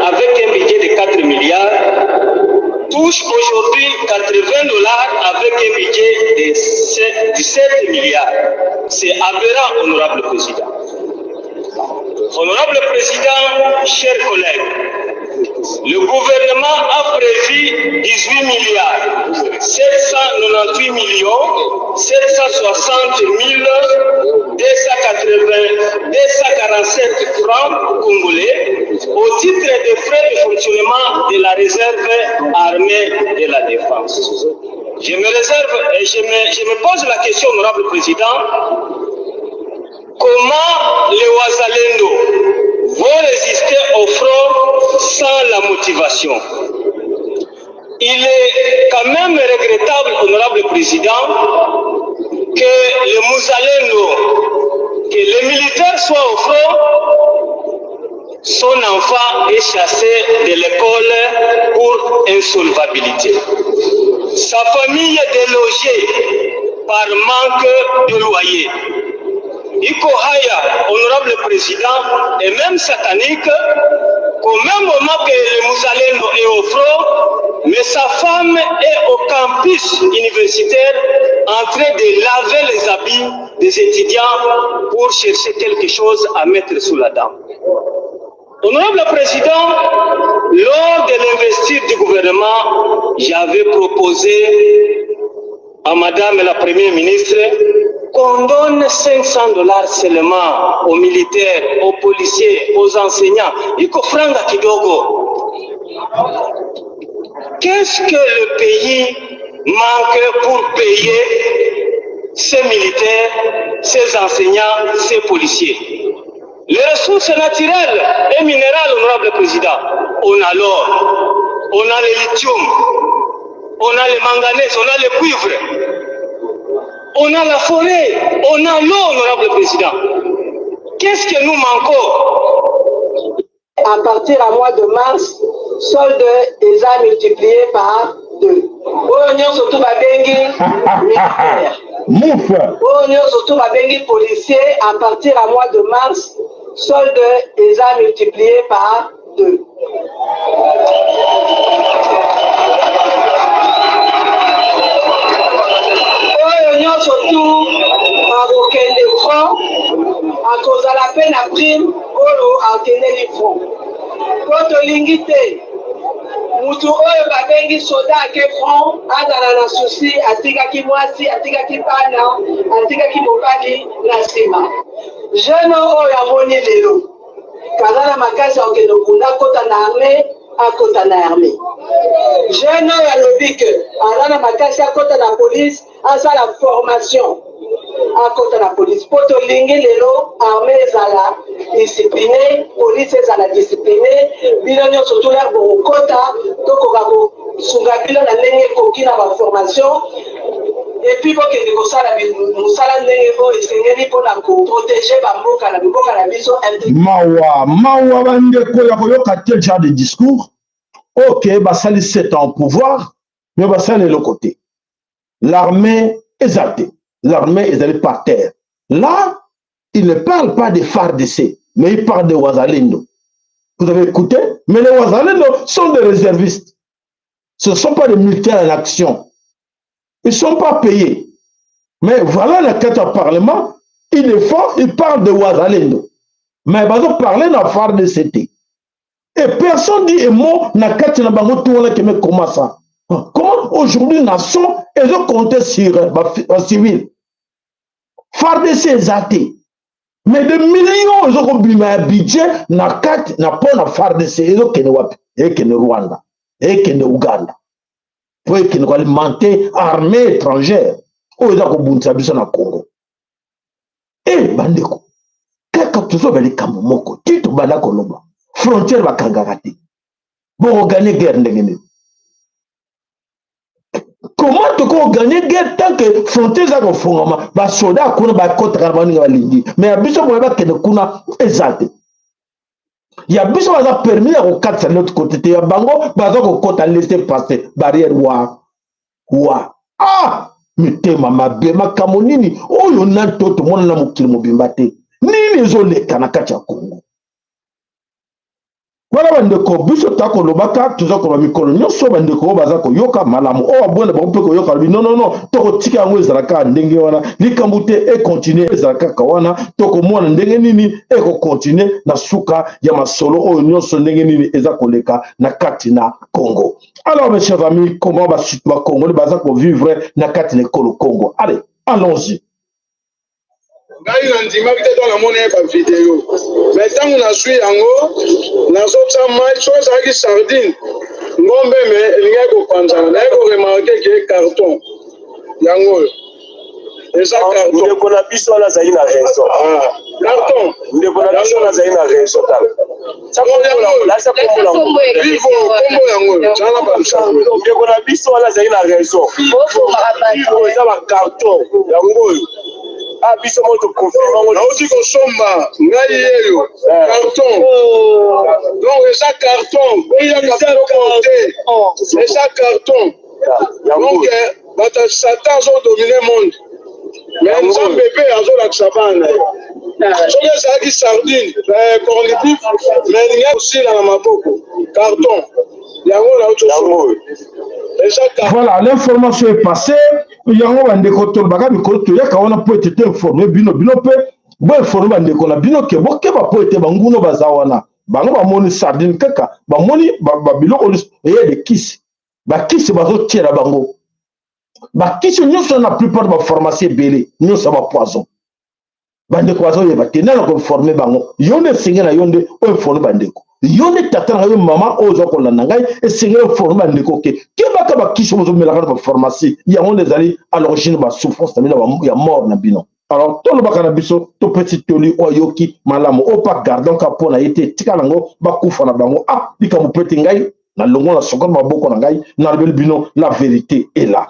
Speaker 5: avec un budget de 4 milliards touche aujourd'hui 80 $ avec un budget de 17 milliards? C'est aberrant, honorable président. Honorable président, chers collègues, le gouvernement a prévu 18 milliards, 798 millions, 760 247 francs congolais au titre des frais de fonctionnement de la réserve armée de la défense. Je me réserve et je me pose la question, honorable président, comment les Wazalendo vont résister au front sans la motivation? Il est quand même regrettable, honorable président, que les Mouzalendo, que les militaires soient au front, son enfant est chassé de l'école pour insolvabilité. Sa famille est délogée par manque de loyer. Iko haya, honorable président, et même satanique, qu'au même moment que le Mouzalendo est au front, mais sa femme est au campus universitaire en train de laver les habits des étudiants pour chercher quelque chose à mettre sous la dent. Honorable président, lors de l'investiture du gouvernement, j'avais proposé à Madame la Première ministre qu'on donne 500 $ seulement aux militaires, aux policiers, aux enseignants. Iko franga kidogo. Qu'est-ce que le pays manque pour payer ces militaires, ces enseignants, ces policiers? Les ressources naturelles et minérales, honorable président, on a l'or, on a le lithium, on a le manganèse, on a le cuivre, on a la forêt, on a l'eau, honorable président. Qu'est-ce que nous manquons?
Speaker 3: À partir du mois de mars, solde est multiplié par 2. On surtout ma bengi militaire. On surtout ma bengi policier. À partir du mois de mars, solde est multiplié par 2. On surtout à aucun des francs à cause de la peine à prime ou à tenir les fonds. Quand on l'ingité, mutu oyo babengi soda ake front azala na susi atikaki mwasi atikaki bana atikaki mobali na nsima jeune oyo amoni lelo kaza na makasi akokende okunda akota na arme akota na arme jeune oyo alobi ke aza na makasi akota na polise asala formation akota na police po tolingi lelo arme ezala discipliné police ezala discipliné bino nyonso toya bokota tokoka kosunga bino na ndenge ekoki na baformation epuis bokende kosala mosala ndenge oyo esengeli mpona koprotege bamboka na biboka na biso
Speaker 1: mawa bandeko ya koyoka tel genre de discours ok basali 7 ans au pouvoir mais basali le côté l'armée exaltée. L'armée est allée par terre. Là, il ne parle pas des FARDC, mais il parle de Ouazalendo. Vous avez écouté? Mais les Ouazalendo sont des réservistes. Ce ne sont pas des militaires en action. Ils ne sont pas payés. Mais voilà la quête au Parlement. Il défend, il parle de Ouazalendo. Mais ils ont parlé de la FARDC. Et personne dit un mot na quête na bango tourne qui me commence ça. Comment aujourd'hui nation ils ont compté sur les civils. FARDC exalté. Mais des millions ils ont mis un budget na carte na pas na FARDC ils ont kene wapi et kene Rwanda et kene Uganda. Pour kene alimenter armée étrangère. Ils ont kobunza biso na Congo. Eh bandeko. Kaka tuzo bali kambo moko. Tito banda koloba. Frontière bakangakati. Bon gagner guerre ndengene. Comment tu peux gagner guerre tant que frontières à fondement ba soda kuna ba kota karabani balingi mais abiso mo ba kene kuna exalté ya biso ba permis à kokatsa l'autre côté ya bango ba ko kota laisser passer barrière wa ah mitema mabe makamonini oyo na toto mona na mokili mobimba te nini ezoleka na kati ya Congo. Voilà bandeko biso tako lobaka tuza ko ba mikolo nyonso bandeko baza ko yoka malamu o abonde ba mpeko yoka non toko tika yango ezalaka ndenge wana likambute et continuer ezalaka kawana toko mona ndenge nini et ko continuer na suka ya masolo o nyonso ndenge nini eza koleka na kati na Congo. Alors mes chers amis, comment ba situa Congo le baza ko vivre na kati na Congo. Allez, allons-y.
Speaker 4: ngai na ndimaki te to namoni ba video mais ntango nazwi yango nazotya mai so ezalaki sardine ngombe me elingaki kopanzana naye koremarke ke carton yango oyo eza carton ndeko na biso wana azali na raison carton ndeko na biso wana azali na raison kombo yango oyo zala bamsa ndeko na biso wana azali na raison eza bacarton yango oyo biso moto confirme nauti kosomba ngai yeyo carton donc eza carton eyaka biloko te eza carton donc bato satan azodomine monde mais nzambe mpe azolakisa bana soki ezalaki sardine cornibif mais elingi kosila na maboko carton yango nauti osomba.
Speaker 1: Voilà, l'information est passée. Yango bandeko to baka bikolo to yaka wana po ete informer bino pe bo informer bandeko na bino ke boke ba po ete banguno bazawana bango ba moni sardine kaka ba moni ba biloko eye de kisi ba kisi bazo tiela bango bakisi nyonso na plupart ba pharmacie belé nyonso ba poison bandeko bazo yeba te nana ko former bango yonde singena yonde o former bandeko yonde tata na yo mama ozo ko landa ngai e singena former bandeko ke baka bakisi mozo melaka ba pharmacie ya on les ali à l'origine ba souffrance na ya mort na bino. Alors tout le baka na biso to petit toli oyoki malamu o pa gardon ka pona yete tika nango bakufa na bango bika mo pete ngai na longo na sokon maboko na ngai na bel bino la vérité est là.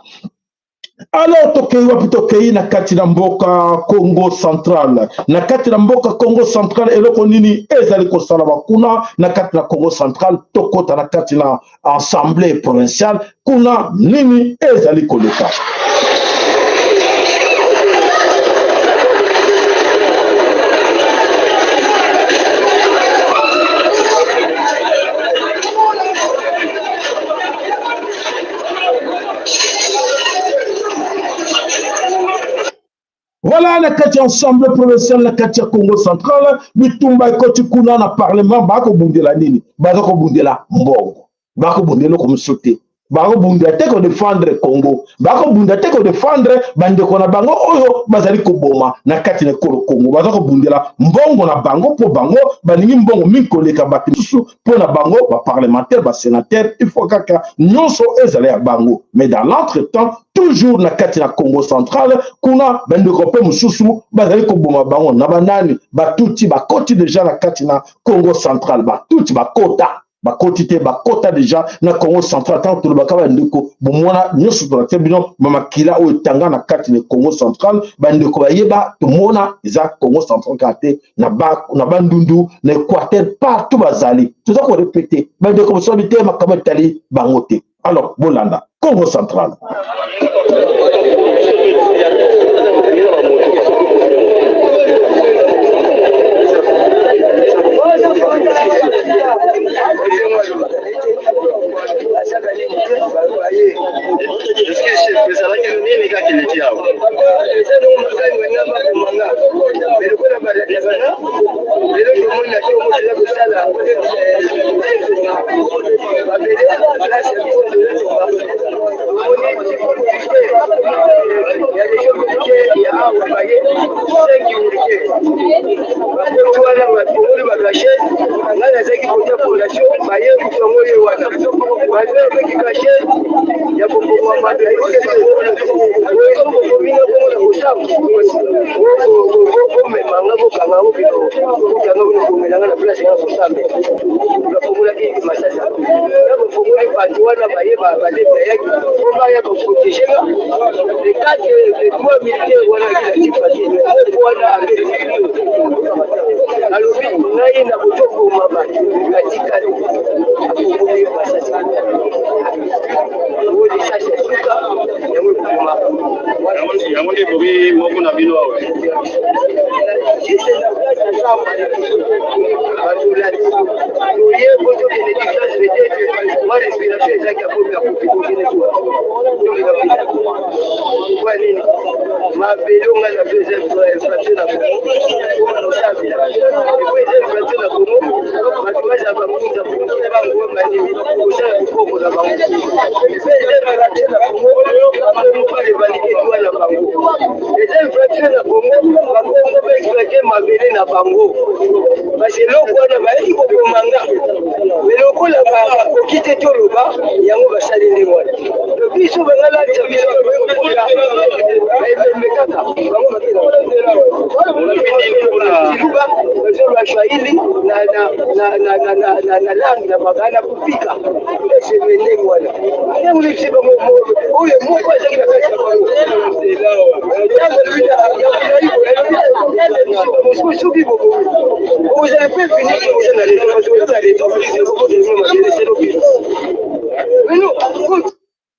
Speaker 1: Alors tokei wapi tokei na kati na mboka Congo Central na kati na mboka Congo Central eloko nini ezali kosala bakuna na kati na Congo Central tokota na kati na assemblée provinciale kuna nini ezali koleka. Voilà la kati ensemble provincial la kati Congo Central bitumba ekoti kuna na parlement bako bundela nini bako bundela mbongo bako bundela comme sauter bako bundela te ko défendre Congo bako bundela te ko défendre bande ko na bango oyo bazali ko boma na kati na Congo bako bundela mbongo na bango po bango baningi mbongo mikoleka batisu po na bango ba parlementaire ba sénateur il faut kaka nyonso ezali ya bango mais dans l'entretemps toujours na kati na Congo Central kuna bandeko pe mususu bazali ko boma bango na banani batuti bakoti déjà na kati na Congo Central batuti bakota bakoti te bakota déjà na Congo Central tant to bakaba ndeko bomona nyoso to la bino mama kila o tanga na kati na Congo Central bandeko bayeba to mona za Congo Central kate na bandundu na Équateur partout bazali tout ça ko répéter bandeko so bité makaba tali bangote. Alors bolanda Congo Central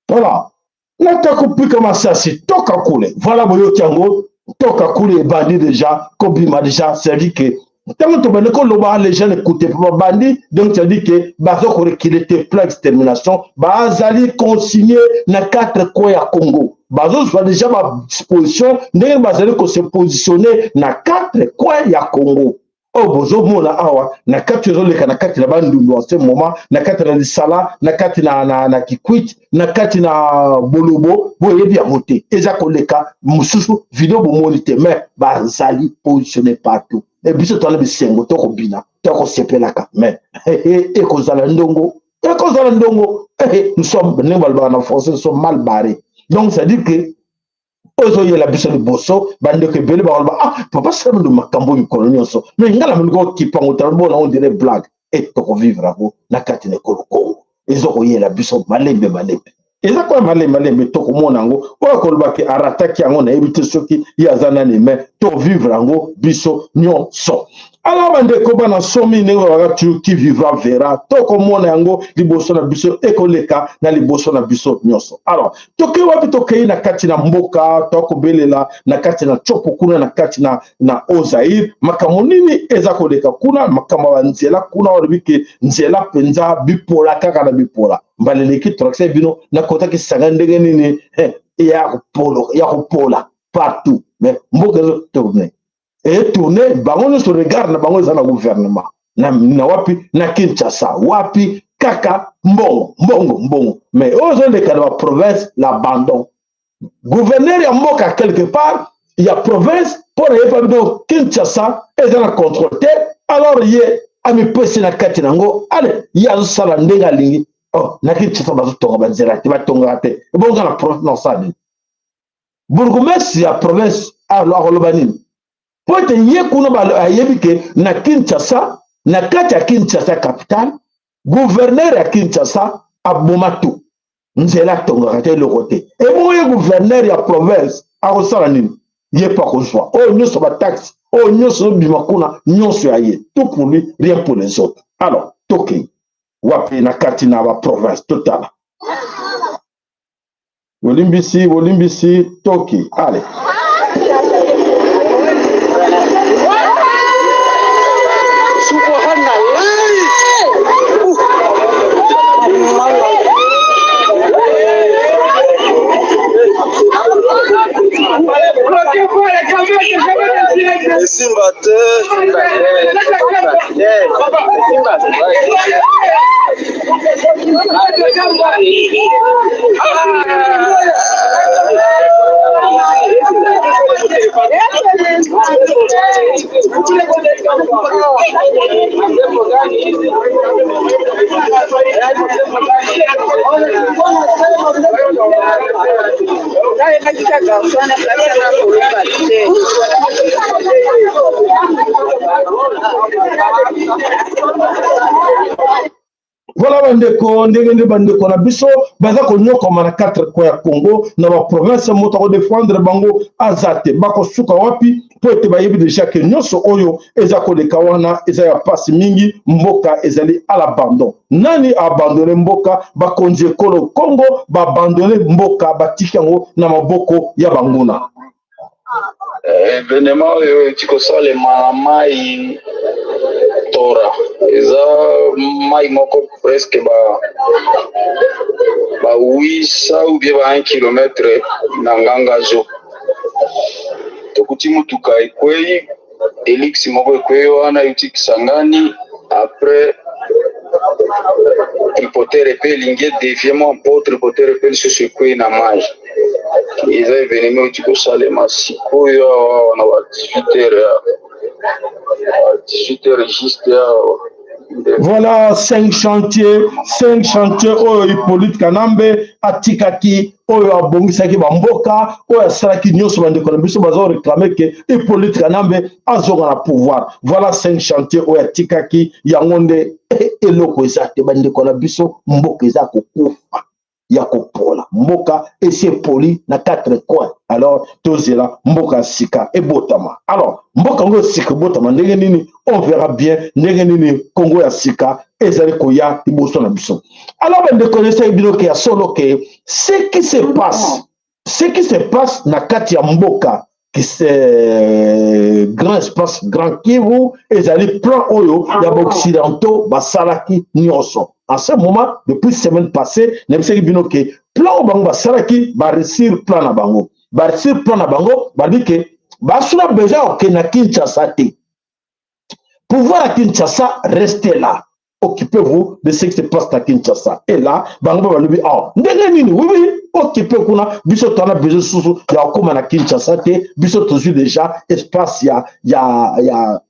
Speaker 1: voilà. Voilà, toka kule bandi déjà, Kobima déjà, c'est-à-dire que les gens n'écoutaient pas bandi, donc c'est-à-dire que Bazoko qu'il était plein d'extermination, Bazali consigné na 4 coins à Congo. Bazo soit déjà ma disposition, Bazali se positionner na 4 coins à Congo. oh bozo mona awa na kati ezoleka na kati na bandundu en ce moment na kati na lisala na kati na kikwit na kati na bolobo boyebi yango te eza koleka mosusu video bomoni te mais bazali positionné partout et biso tona bisengo tokobina tokosepelaka mais ekozala ndongo nous sommes en français, nous sommes mal barrés donc ça dit que ozo la biso liboso bande ke bele ba papa sema ndo makambo mikolo nyonso mais ngala mliko kipango tarbo na on dirait blague et to vivre abo na kati ne Kongo ezo la biso malembe eza kwa malembe to komona ngo o koloba ke arataki yango na ebite soki yazana ne mais to vivre ngo biso nyonso. Alors bande ko bana somi ne ngora qui vivra verra to komona yango liboso na biso ekoleka na liboso na biso nyonso. Alors to ke wapi to ke na kati na mboka to ko belela na kati na chopo kuna na kati na Ozaïr makambo nini eza koleka kuna makambo nzela kuna oribike nzela penza bipola kaka na bipola mbaleleki troxe bino na kota ki sangandenge nini ya kupola partout mais mboka zo tourner et tourner bango se regarde na bango za na gouvernement na wapi na Kinshasa wapi kaka mbongo mais ozo le kana province l'abandon gouverneur ya mboka quelque part il y a province pour y pas do Kinshasa et dans la contrôle alors ye ami pesi na kati nango allez ya zo sala ndenga lingi oh na Kinshasa bazo tonga banzela te batonga te bonga na province non ça bourgmestre ya province alors lobanini pote ye kuna ba yebike na Kinshasa na kati ya Kinshasa capitale gouverneur ya Kinshasa abomatu nzela tonga te le côté et bon ye gouverneur ya province akosala nini ye pas kozwa oh nyonso ba taxe oh nyonso bimakuna nyonso ya ye tout pour lui rien pour les autres. Alors toke wapi na kati na ba province totala Wolimbisi toki allez
Speaker 4: Simba te
Speaker 1: voilà bandeko ndenge bandeko na biso baza konyokoma na 4 coins ya Congo na ba province moto ko défendre bango azate bako suka wapi po ete bayebi déjà que nyonso oyo eza koleka wana eza ya pasi mingi mboka ezali à l'abandon nani abandonner mboka bakonzi ekolo Congo ba abandonner mboka batiki yango na maboko ya banguna.
Speaker 4: Événement oyo tikosalema mai tora eza mai moko presque ba 800 ou bien ba 1 km na nganga zo tokuti mutuka ekwei elix moko ekwei wana yuti Kisangani après tripoter epe linge déviement pour tripoter epe lisusu ekwei na mai eza événement tikosalema sikoyo na ba 18h juste
Speaker 1: voilà 5 chantiers oyo Hippolyte Kanambe atikaki oyo abongisaki bamboka oyo asalaki nyonso bandeko na biso bazo réclamer que Hippolyte Kanambe azonga na pouvoir. Voilà 5 chantiers oyo atikaki yango nde eloko eza te bandeko na biso mboka eza kokufa ya kopola mboka esi poli na 4 coins. Alors tozela mboka sika ebotama. Alors mboka ngo sika botama ndenge nini on verra bien ndenge nini Congo ya sika ezali koya liboso na biso. Alors ben de connaître biloke ya solo ke ce qui se passe na kati ya mboka qui c'est grand espace grand Kivu ezali plan oyo ya occidentaux basalaki nyonso. En ce moment, depuis semaine passée, n'importe bino que plan bango basalaki ba réussir plan na bango. Ba réussir plan na bango, ba dit que ba suna besoin que na Kinshasa te. Pouvoir à Kinshasa, restez là. Occupez-vous de ce qui se passe à Kinshasa. Et là, Bango va lui dire, oh, oui, occupez-vous, Bissot a besoin de sous, il y a comme à Kinshasa, Bissot toujours déjà, espace, il y a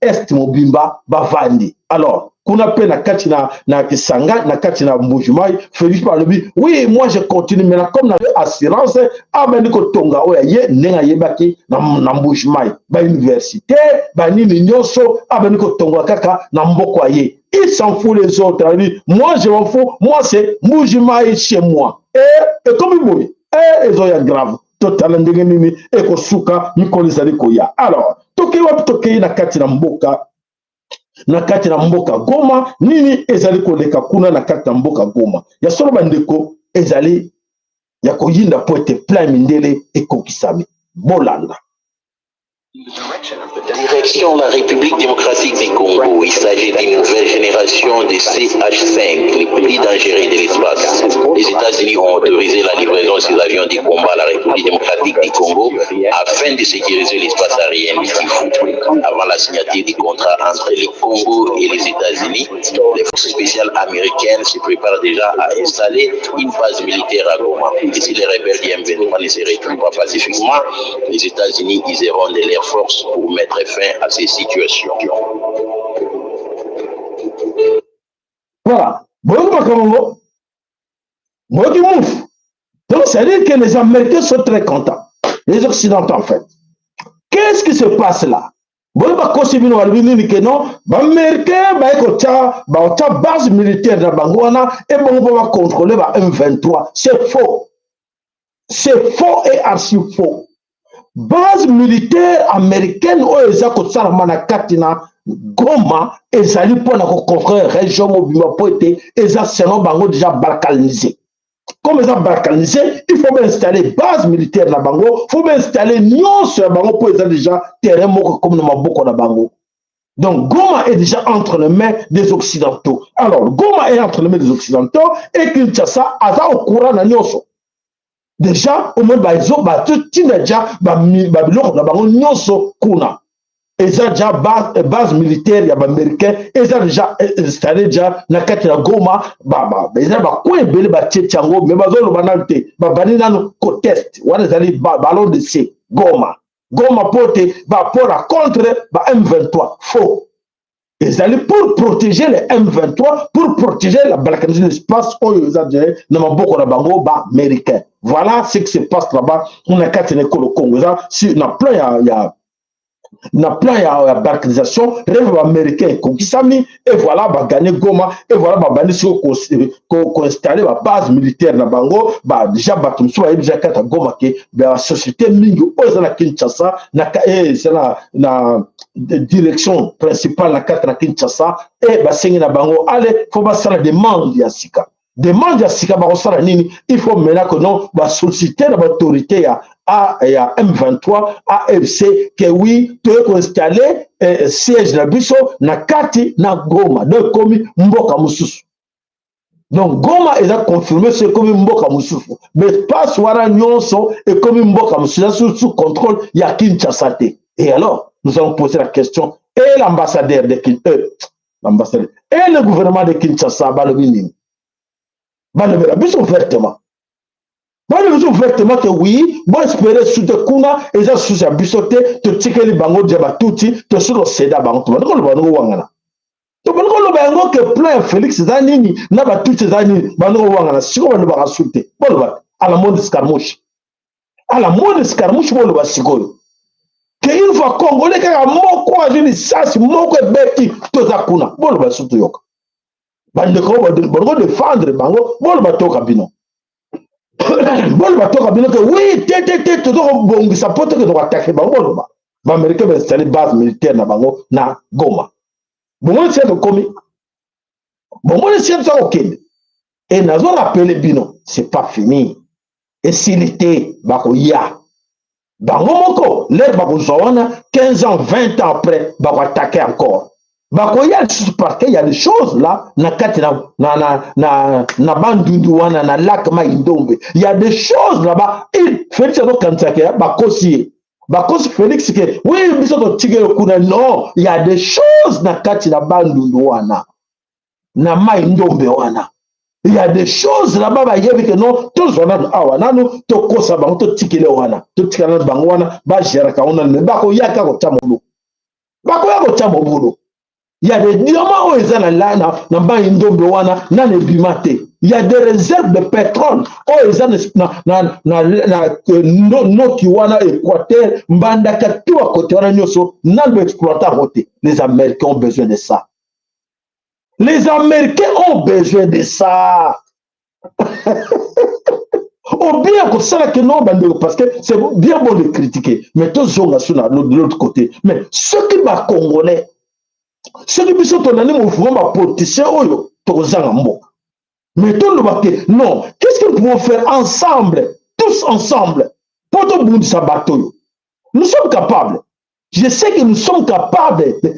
Speaker 1: Est Mobimba, Bavandi. Alors, qu'on appelle na Katina, na Kisanga, na Katina Mbujimai, Félix par lui, oui, moi je continue, mais là, comme na assurance, Abeniko Tonga, oye, Nenga Yebaki, na Mbujimai, ba université, ba Nini Nyoso, Abeniko Tonga Kaka, na Mbokwaye. Il s'en fout les autres. Moi, je m'en fous. Moi, c'est Mbujimai chez moi. Et comme il mouille, et ils ont grave. Totalement, et Kosuka, Nikolizali Koya. Alors, Toki na Katina Mboka. Na kati na mboka Goma nini ezali koleka kuna na kati na mboka Goma ya solo bandeko ezali ya koyinda po ete plein mindele ekokisami bolanda.
Speaker 6: Direction la République démocratique du Congo. Il s'agit d'une nouvelle génération de CH-5, les plus dangereux de l'espace. Les États-Unis ont autorisé la livraison de ces avions de combat à la République démocratique du Congo afin de sécuriser l'espace aérien du Kivu. Avant la signature du contrat entre le Congo et les États-Unis, les forces spéciales américaines se préparent déjà à installer une base militaire à Goma. Et si les rebelles du M23 ne se retrouvent pas pacifiquement, les États-Unis useront de leurs forces pour mettre fin à ces situations.
Speaker 1: Voilà. Donc, ça veut dire que les Américains sont très contents. Les Occidentaux, en fait. Qu'est-ce qui se passe là? Les Américains, base militaire de Bangwana et va contrôler M23. C'est faux. C'est faux et archi faux. Base militaire américaine oyo eza kosalama na kati na Goma ezali mpona kocontrôler région mobimba po ete eza selon bango déjà balkanisé. Comme eza balkanisé, il faut bien installer base militaire na bango, il faut bien installer nyonso ya bango po eza déjà terrain moko comme na maboko na bango. Donc Goma est déjà entre les mains des Occidentaux. Alors Goma est entre les mains des Occidentaux et Kinshasa aza au courant na nyonso. Déjà, au moins, ils ont déjà base militaire, il y a américain, ils ont déjà installé déjà na kati na Goma, ils ont quoi belé tchétchango, mais bazo le banalité, banina no contest, wana zali ballon de C, Goma pote, pour la contre M23, faux. Ils allaient pour protéger les M23, pour protéger la balkanisation de l'espace où ils ont dit, beaucoup de bango américains. Voilà ce qui se passe là-bas. On a quatre écoles au Congo. Si on a plein, il y a balkanisation, rêve américain, et voilà, va gagner Goma, et voilà, va gagner sur installer la base militaire na bango, déjà, batum soit déjà quatre à Goma, que la société mingo, aux la Kinshasa, c'est la direction principale na quatre à Kinshasa, et basengi na bango, allez, faut pas ça la demande ya sika. Demande ya sika, il faut maintenant que non, va solliciter l'autorité à M23, AFC, que oui, tu peux installer siège na biso na kati na Goma. Donc, comme Mboka Mususu. Donc, Goma est confirmé, c'est comme Mboka Mususu. Mais pas soit nyonso et comme Mboka Mususu sous contrôle, il y a Kinshasa. Et alors, nous allons poser la question, et l'ambassadeur de Kinshasa, l'ambassadeur, et le gouvernement de Kinshasa, Balobini, Balobini, ouvertement. Balobini ouvertement que oui, bon espérer sous de kuna, et ça sous la bisoté, te tike les bango de Batouti, te sous le Seda Bango, tu vas le bango wangana. Tu vas le bango que plein Félix Zanini, n'a pas toutes ces années, bango wangana, si on va le barasulte, bon, à la mode escarmouche. À la mode escarmouche, bon, le basigoyo. Que une fois Congolais, qui a moko à une sas, moko beti, tout ça kuna, bon, le basulte yok. Bango défendre, bango, bon, le bateau cabino. Bon, le bateau cabino, que oui, tout bon, ça peut être que nous attaquer, bango, les Américains vont installer base militaire na bango, na Goma. Bon, c'est le commis. Bon, c'est ça, ok. Et nous avons rappelé Bino, c'est pas fini. Et s'il était, bakoya. Bango moko, l'air bakozawana, 15 ans, 20 ans après, bako attaquer encore. Bakoya, parce qu'il y a des choses là, na kati na bandunduwana, na lac Maïndombe. Il y a des choses là-bas, il fait ça quand ça bako siye. Bah, cause Félix, que, oui, non, il y a des choses na kati na bandundu wana. Na mai ndombe wana. Il y a des choses là-bas, bah, il y a que non, tous on a, ah, wana, nous, to kosa bango, to tikele wana, to tikele bango wana, bah, gère ka wana, bah, ko yaka ko chamolo. Bah, ko yaka ko chamolo. Il y a des diamants où ils ont là, na ba ndombe wana, na ne bimate. Il y a des réserves de pétrole où ils ont no kiwana Équateur, mbanda katu à côté wana nyoso, na le exploiter à côté. Les Américains ont besoin de ça. Les Américains ont besoin de ça. Ou bien que ça que non, parce que c'est bien bon de critiquer, mais tous sont de l'autre côté. Mais ceux qui sont congolais, ceux qui sont en année, mouvement politicien, mais tout le monde, non, qu'est-ce que nous pouvons faire ensemble, tous ensemble, pour tout le monde sa bateau? Nous sommes capables. Je sais que nous sommes capables de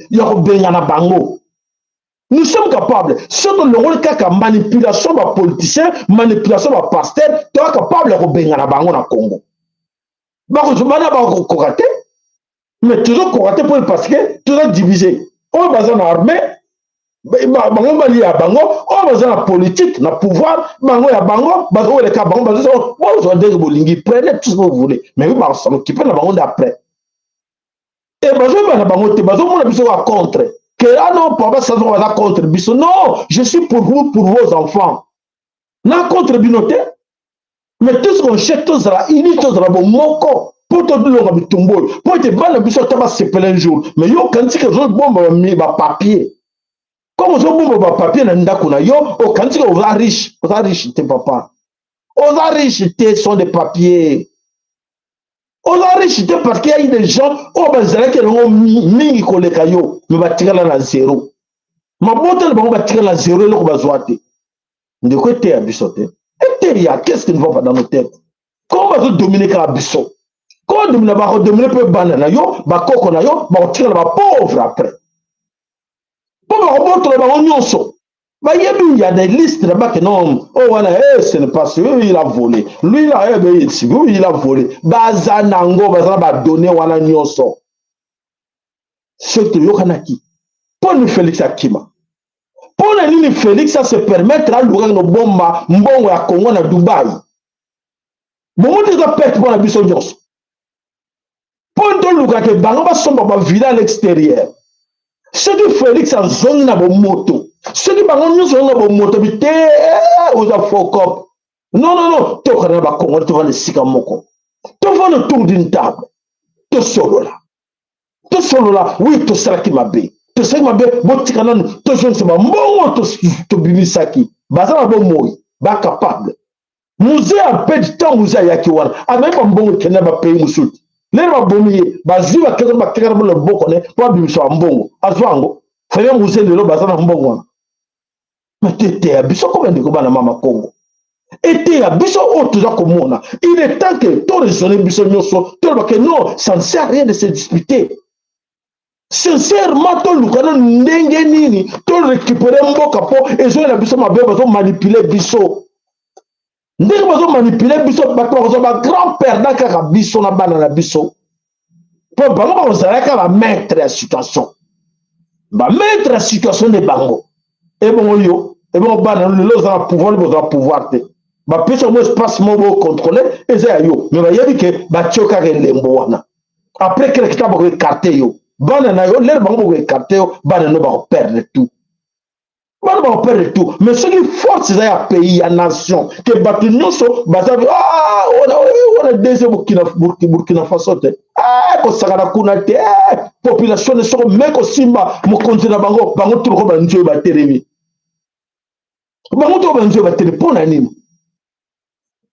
Speaker 1: nous sommes capables. Surtout le rôle de manipulation de politiciens, manipulation de pasteurs, tu es capable de faire na Congo. Mais toujours correcté parce que toujours divisé. On est dans l'armée, bango bali ya bango, on est dans la politique, dans le pouvoir, bango ya bango, bango le cas bango, bango prenez tout ce que vous voulez. Mais oui, ça m'occupe de bango d'après. Et bango te contre. Que là non, papa, ça va contre biso. Non, je suis pour vous, pour vos enfants. Non contre binoté. Mais tout ce qu'on cherche, tout ça, il est tout ça, bon moko. Pour tout le monde, pour te battre, biso, tu vas se peler un jour. Mais yo, quand tu as bombe, papier. Comme vous avez bombe papier, yo, quand tu es riche, tes papa. Aux riches, tes sont des papiers. On a riche parce qu'il y a eu des gens qui ont mis kolekayo, mais va tirer la zéro. Ma bonne va tirer la zéro et l'on va zoiter. De quoi t'es abisoté? Et t'es qu'est-ce qui ne va pas dans nos têtes? Comment va dominer la biso? Comment dominer peut banana yo, ba koko na yo, ba tirer la pauvre après. Comment on montre la nyonso? Il y a des listes là-bas que non, oh voilà, ce n'est pas sûr, il a volé. Lui là, il a volé. Bazanango, bazana donné wana nyonso. Surtout yokanaki. Pour nous Félix Akima. Pour nous Félix, ça se permettre à l'ourir nos bombes, mbongo ya Congo na Dubaï. Bon, on dit que pète pour la biso nyonso. Pour nous l'ourir que bango ba somba ba villa à l'extérieur. Ce que Félix a zone na bo moto. Ceux qui ont sur la moto, aux afocop. Non, tu vas le Congo, tu vas le Sikamoko. Tu vas le tour d'une table. Tu solo là. Tu solo là, oui, tu seras qui m'a bé. Tu seras qui m'a bé, tu seras tu jeune, c'est bon, tu bimisaki. Bazar bon moi, ba capable. Musée a peu de temps, musée a yakiwan. A même pas bon, qui n'a pas payé Moussout. Les raboniers, bazi va quelqu'un va quelqu'un le bon connaît, pas bimisou en bon. Azwango, fallait musée de l'eau, bazar en bon. Mais tu es abisso comme un découvert dans Mama Congo. Et tu es abisso toujours comme moi. Il est temps que tu raisonnes bisso nyoso, tu que non, ça ne sert à rien de se disputer. Sincèrement, tu as nini, tu récupérer un bon capot et je vais bisso ma belle, manipuler bisso. Ndenge bazo manipuler bisso, bato ba grand-père d'aka bisso na bana na bisso. Pour bango ba mettre la situation. Ba mettre la situation de bango. Et bon yo et bon ban le pouvoir te ba pesa mo espace mo contrôler et ça yo mais ba yebi que ba tchoka ke lembo wana après que kita ba ko écarter yo bana na yo l'air ba ko écarter yo bana no ba perdre tout bana ba perdre tout mais ce qui force ça ya pays ya nation que batu nyonso ba sa on a des Burkina Faso te ko sakana kuna te population ne so mais ko simba mo continent bango tout ko ba njo ba teremi.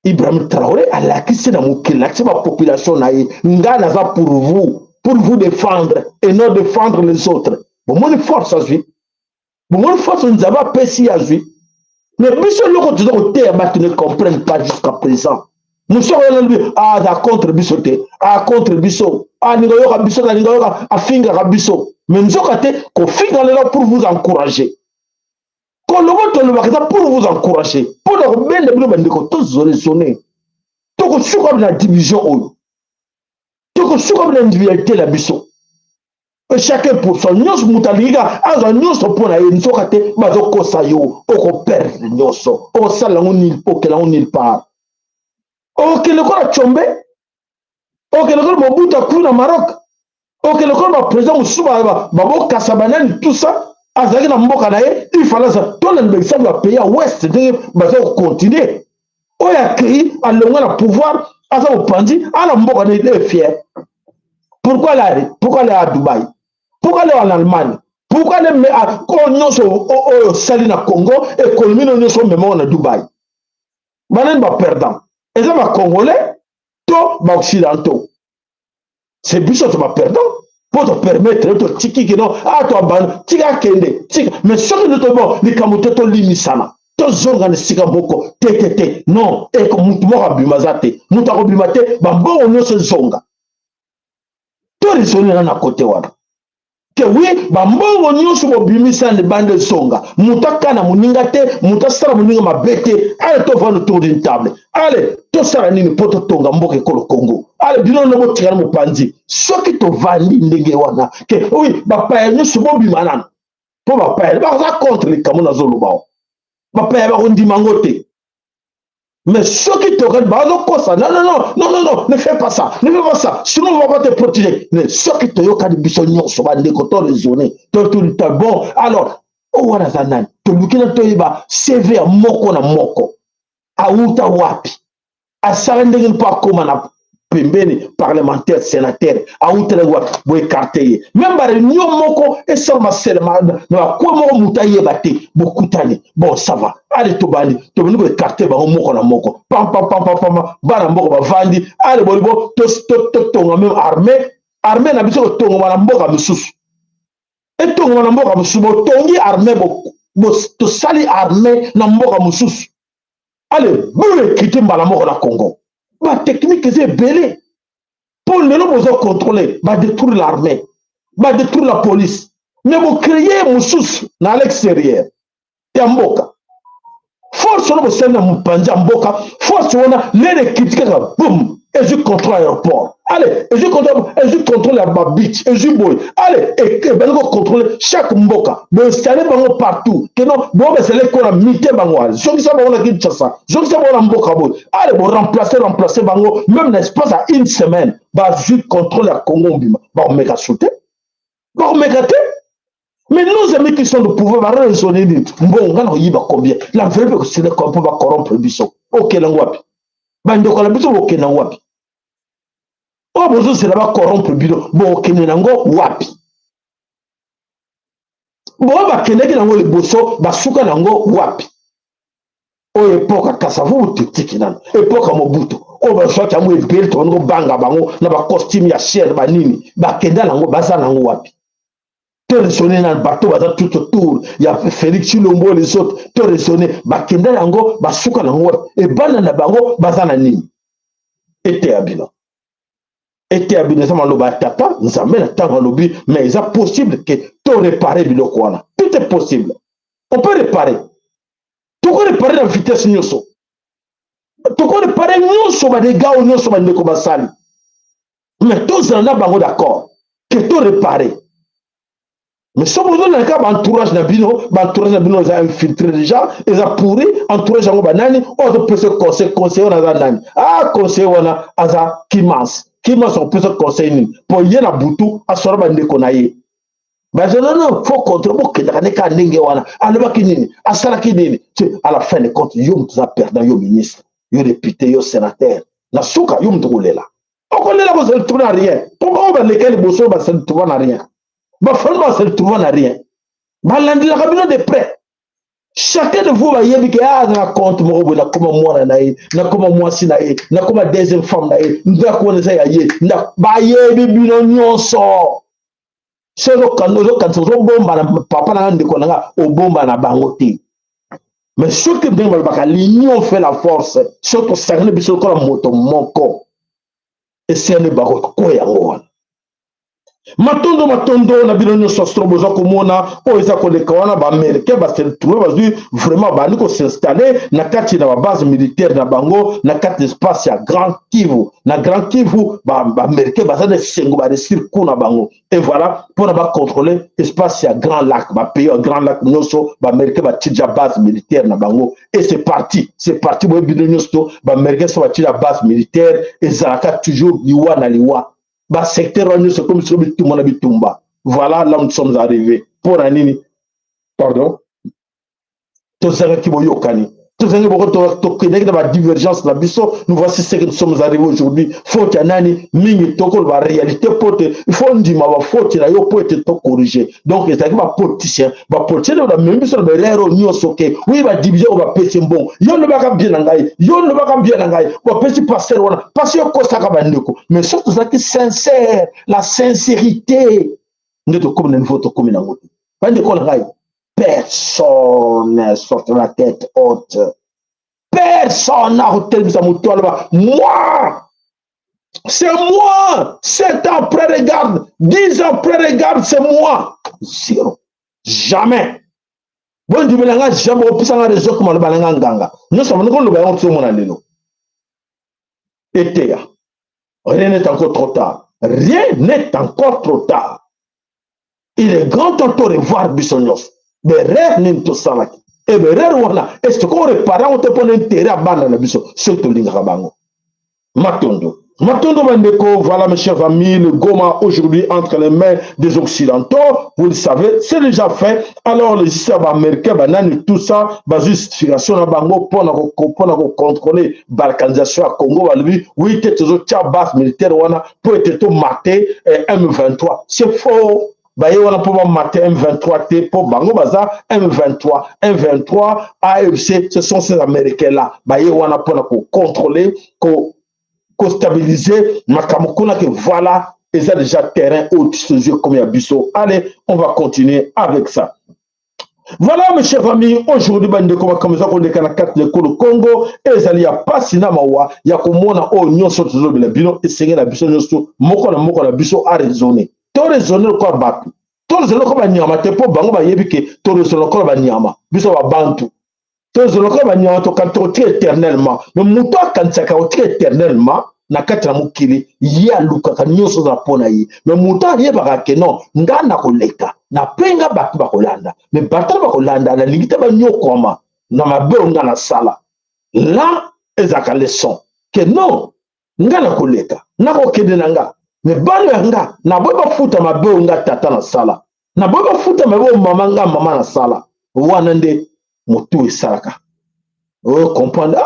Speaker 1: Ibrahim Traoré a la qui c'est dans mon population pour vous défendre et non défendre les autres. Bon, mon force à lui. Bon, mon force nous avons apprécié à lui. Mais puisque nous ne comprennent pas jusqu'à présent. Nous sommes là, contre Bissoté, contre Bissot, Nigoyoka Bissot, à Finga Bissot. Mais nous sommes là pour vous encourager. Pour vous encourager, pour vous bien de tous raisonner, pour la division, Donc, ce comme l'individualité la biso. Chacun pour son nyos mutaliga, azo nyos pour na yenso kate, bazo kosayo, oko perdre nyoso, oko salango nil, oko lango nil part. Ok, le corps a chombe, ok, le corps Mobutu a cru na Maroc, ok, le corps va président Moussouba, babo Kassabanani, tout ça, azaki na mboka na ye, il fallait ça, tout le monde va payer à ouest, bazo continuer. Oya créé, à l'ongana pouvoir, azo opandi, à la mboka na est fier. Pourquoi aller à Dubaï? Pourquoi aller en Allemagne? Pourquoi aller à Sali na Congo et Colomine au même à Dubaï? Banen va perdant. Et ça va Congolais, toi, va Occidentaux. C'est bichot va perdant. Pour te permettre de tiki qui non, ah toi ban, tika kende, tika. Mais ce que nous te bon, les kamote to limisana. To zonga ne sika boko, te. Non, et comme moutouma abimazate, mouta abimate, bambo on ne se zonga. To raisonner à côté wana. Que oui, bambongo nyonso bobimisa ne bande songa. Mutaka na muninga te, mutasara muninga mabete. Allez, to vendre autour d'une table. Allez, to sara nini poto tonga mboke kolo Congo. Allez, bino no botikana mopanzi. Soki to vandi ndenge wana. Que oui, bapaya nyonso bobimanana. Po bapaya, ba contre les kamona zolubao. Bapaya ba ondima te. Mais ceux qui te regardent, non, ne fais pas ça, sinon on va pas te protéger. Mais ceux qui te regardent, bisognon, so va décoter les zones, bon, alors, oh, on a zanan, tu bouquin to iba, CV à moko na moko, à outa wapi, à sarendeng pas comme na pembeni parlementaire, sénateur, à outa la wapi, boy quartier. Même par nyo moko, et seulement seulement, na quoi moko moutaye bate, beaucoup d'années, bon, ça va. Allez, Tobani, tu veux nous quartier, bah, moko na moko, pam, bana moko, bah, vandi, allez, bolibo, tonga même armée, na biso, tonga na mboka misusu. Et tonga na mboka misusu, tongi armée, to sali armée na mboka misusu. Allez, boule, quitter mbala moko na Congo. Bah, technique, c'est belé. Pour ne pas contrôler, bah, détruire l'armée, bah, détruire la police. Mais vous créez moussous dans l'extérieur. Et mboka. Force on a besoin de panja mboka, force on a les critiques boum, et je contrôle l'aéroport. Allez, et je contrôle la beach, et je boy. Allez, et ben on contrôle chaque mboka. Bon, c'est les bango partout. Que non, bon ben c'est les qu'on a mité bango. Je sais pas on a dit ça. Je sais pas on a mboka boy. Allez, bon remplacer bango, même l'espace à une semaine. Bah je contrôle la Congo bima. Bah on méga sauter. Bah on méga té. Mais nos amis qui sont de pouvoir raisonner, bon, on a combien? La vraie c'est qu'on peut corrompre le biso. Ok, l'anguapi. Bandoko la biso, ok, l'anguapi. Oh, bon, c'est là-bas corrompre le biso. Bon, ok, l'ango, wapi. Bon, bah, keneki l'ango le bosso, bah, souka l'ango, wapi. Oh, époque à Kassavo, ou tiki nan. Époque à Mobutu. Oh, bah, soit à mou et belt, on go banga bango, na ba costume ya cher, ba nini. Bah, kenda l'ango, baza l'ango, wapi. Raisonner dans le bateau, tout autour, il y a Félix Chilombo, les autres, tu raisonner, Bakenda Lango, Basuka Lango, et Banana Bango, Bazanani. Et Théabino. Et Théabino, ça m'a l'oba tata, nous amène à temps en lobby, mais il est possible que tu répares Bilokwana. Tout est possible. On peut réparer. Tu peux réparer la vitesse Nyoso. Tu peux réparer Nyoso, des gars ou Nyoso, des Kobasali. Mais tous en a Bango d'accord. Que tu répares. Mais si vous avez un entourage d'abino, ils ont infiltré déjà, ils ont pourri, entourage de banani, on peut se conseiller, on a nani. Ah, conseiller, on a Aza Kimans, on peut se conseiller. Pour y aller à Boutou, à Sorba Nekonaye. Ben non, faut contrôler que la neka n'engue wana, à l'obakini, à Sarakini, à la fin de compte, yom tu as perdu, yom ministre, yom député, yom sénateur, la souka, yom tu roules là. On connaît là, vous ne trouvez rien. Pourquoi on va lesquels bossons, ça ne trouve rien. Bah, finalement, ça ne trouve rien. Bah, la cabine de près. Chacun de vous va y aller, ah, na compte, na comme moi, na comme moi, si na comme deuxième femme, na comme ça, na bah, bino nyonso. C'est le quand on bombe, papa n'a de quoi, au bombe na bangoté. Mais ce que bien l'union fait la force, surtout ça ne peut pas moto mon corps. Et c'est un barreau, quoi, matondo na bino nyonso astroboza komona oyo eza koleka wana baaméricain basetrouve bazwi vraiment bandi kosinstalle na kati na babase militaire na bango na kati espace ya Grand Kivu. Na Grand Kivu baaméricain baza na esengo baresir ku na bango et voilà mpona bacontrôle espace ya Grand Lac bapays ya Grand Lac nyonso baaméricain batija base militaire na bango et c'est parti boye bino nyonso baaméricain so batija base militaire ezalaka toujours liwa na liwa. Bah, secteur c'est comme si on avait bitumba. Voilà là où nous sommes arrivés. Pour Anini, pardon, tout ça qui va yokani. Tout ça qui va divergence la biso. Nous voici ce que nous sommes arrivés aujourd'hui. Faut qu'il y ait mingi toko la réalité pote. Il faut dire ma faut qu'il y ait pote to corriger. Donc ça qui va politicien, va politicien de la même sur le rero nyo soke. Oui va diviser on va péter bon. Yo ne va pas bien ngai. Yo ne va pas bien ngai. On va péter passer wana. Passer ko ça ka bandeko. Mais surtout ça qui sincère, la sincérité. Ne te comme une photo comme une autre. Bandeko ngai. Personne ne sort de la tête haute. Personne n'a hôtel moi. C'est moi. 7 ans après regarde. 10 ans après regarde, c'est moi. Zéro. Jamais. Bon, du belanga, jamais au plus en réseau comme le balanga nganga. Nous sommes le bayon sur mon allélo. Et Théa. Rien n'est encore trop tard. Rien n'est encore trop tard. Il est grand temps de revoir Bissonios. Mais rêve n'est tout ça là. Et mais rêve voilà. Est-ce qu'on répare on te prend intérêt à bande na biso surtout lingabango. Matondo Bandeko, voilà mes chers amis, le Goma aujourd'hui entre les mains des Occidentaux, vous le savez, c'est déjà fait. Alors les systèmes américains, banane tout ça, justification à Bango pour contrôler la balkanisation à Congo, oui, tu es base militaire pour être maté M23. C'est faux. Baye wana pour mater M23 pour Bango Baza M23 AFC, ce sont ces Américains là. Baye wana pour contrôler, pour stabiliser Makamukuna que voilà, ils ont déjà terrain au-dessus comme Yabiso. Allez, on va continuer avec ça. Voilà mes chers amis, aujourd'hui bandeko bakameza ko ndeka na carte de Congo ezali ya pasi na mawa ya komona o nyonso tozobela bino esenge na biso nyonso moko na biso a raisonner. To raisonner ko batu. To raisonner ko banyama te po bango ba yebike to raisonner ko banyama biso ba bantu. To raisonner ko banyama to kanto éternellement. Mais muto kansaka o éternellement na kati na mukili ya luka ka nyonso za pona yi. Mais muto yebaka ke non ngana koleka. Na penga batu bakolanda mais batu bakolanda na lingita ba nyokoma na mabe nga na sala là ezaka leçon que non nga na koleka na ko kende nga mais bano nga na bo ba futa mabe nga tata na sala na bo ba futa mabe mama nga mama na sala wana nde mutu esalaka comprendre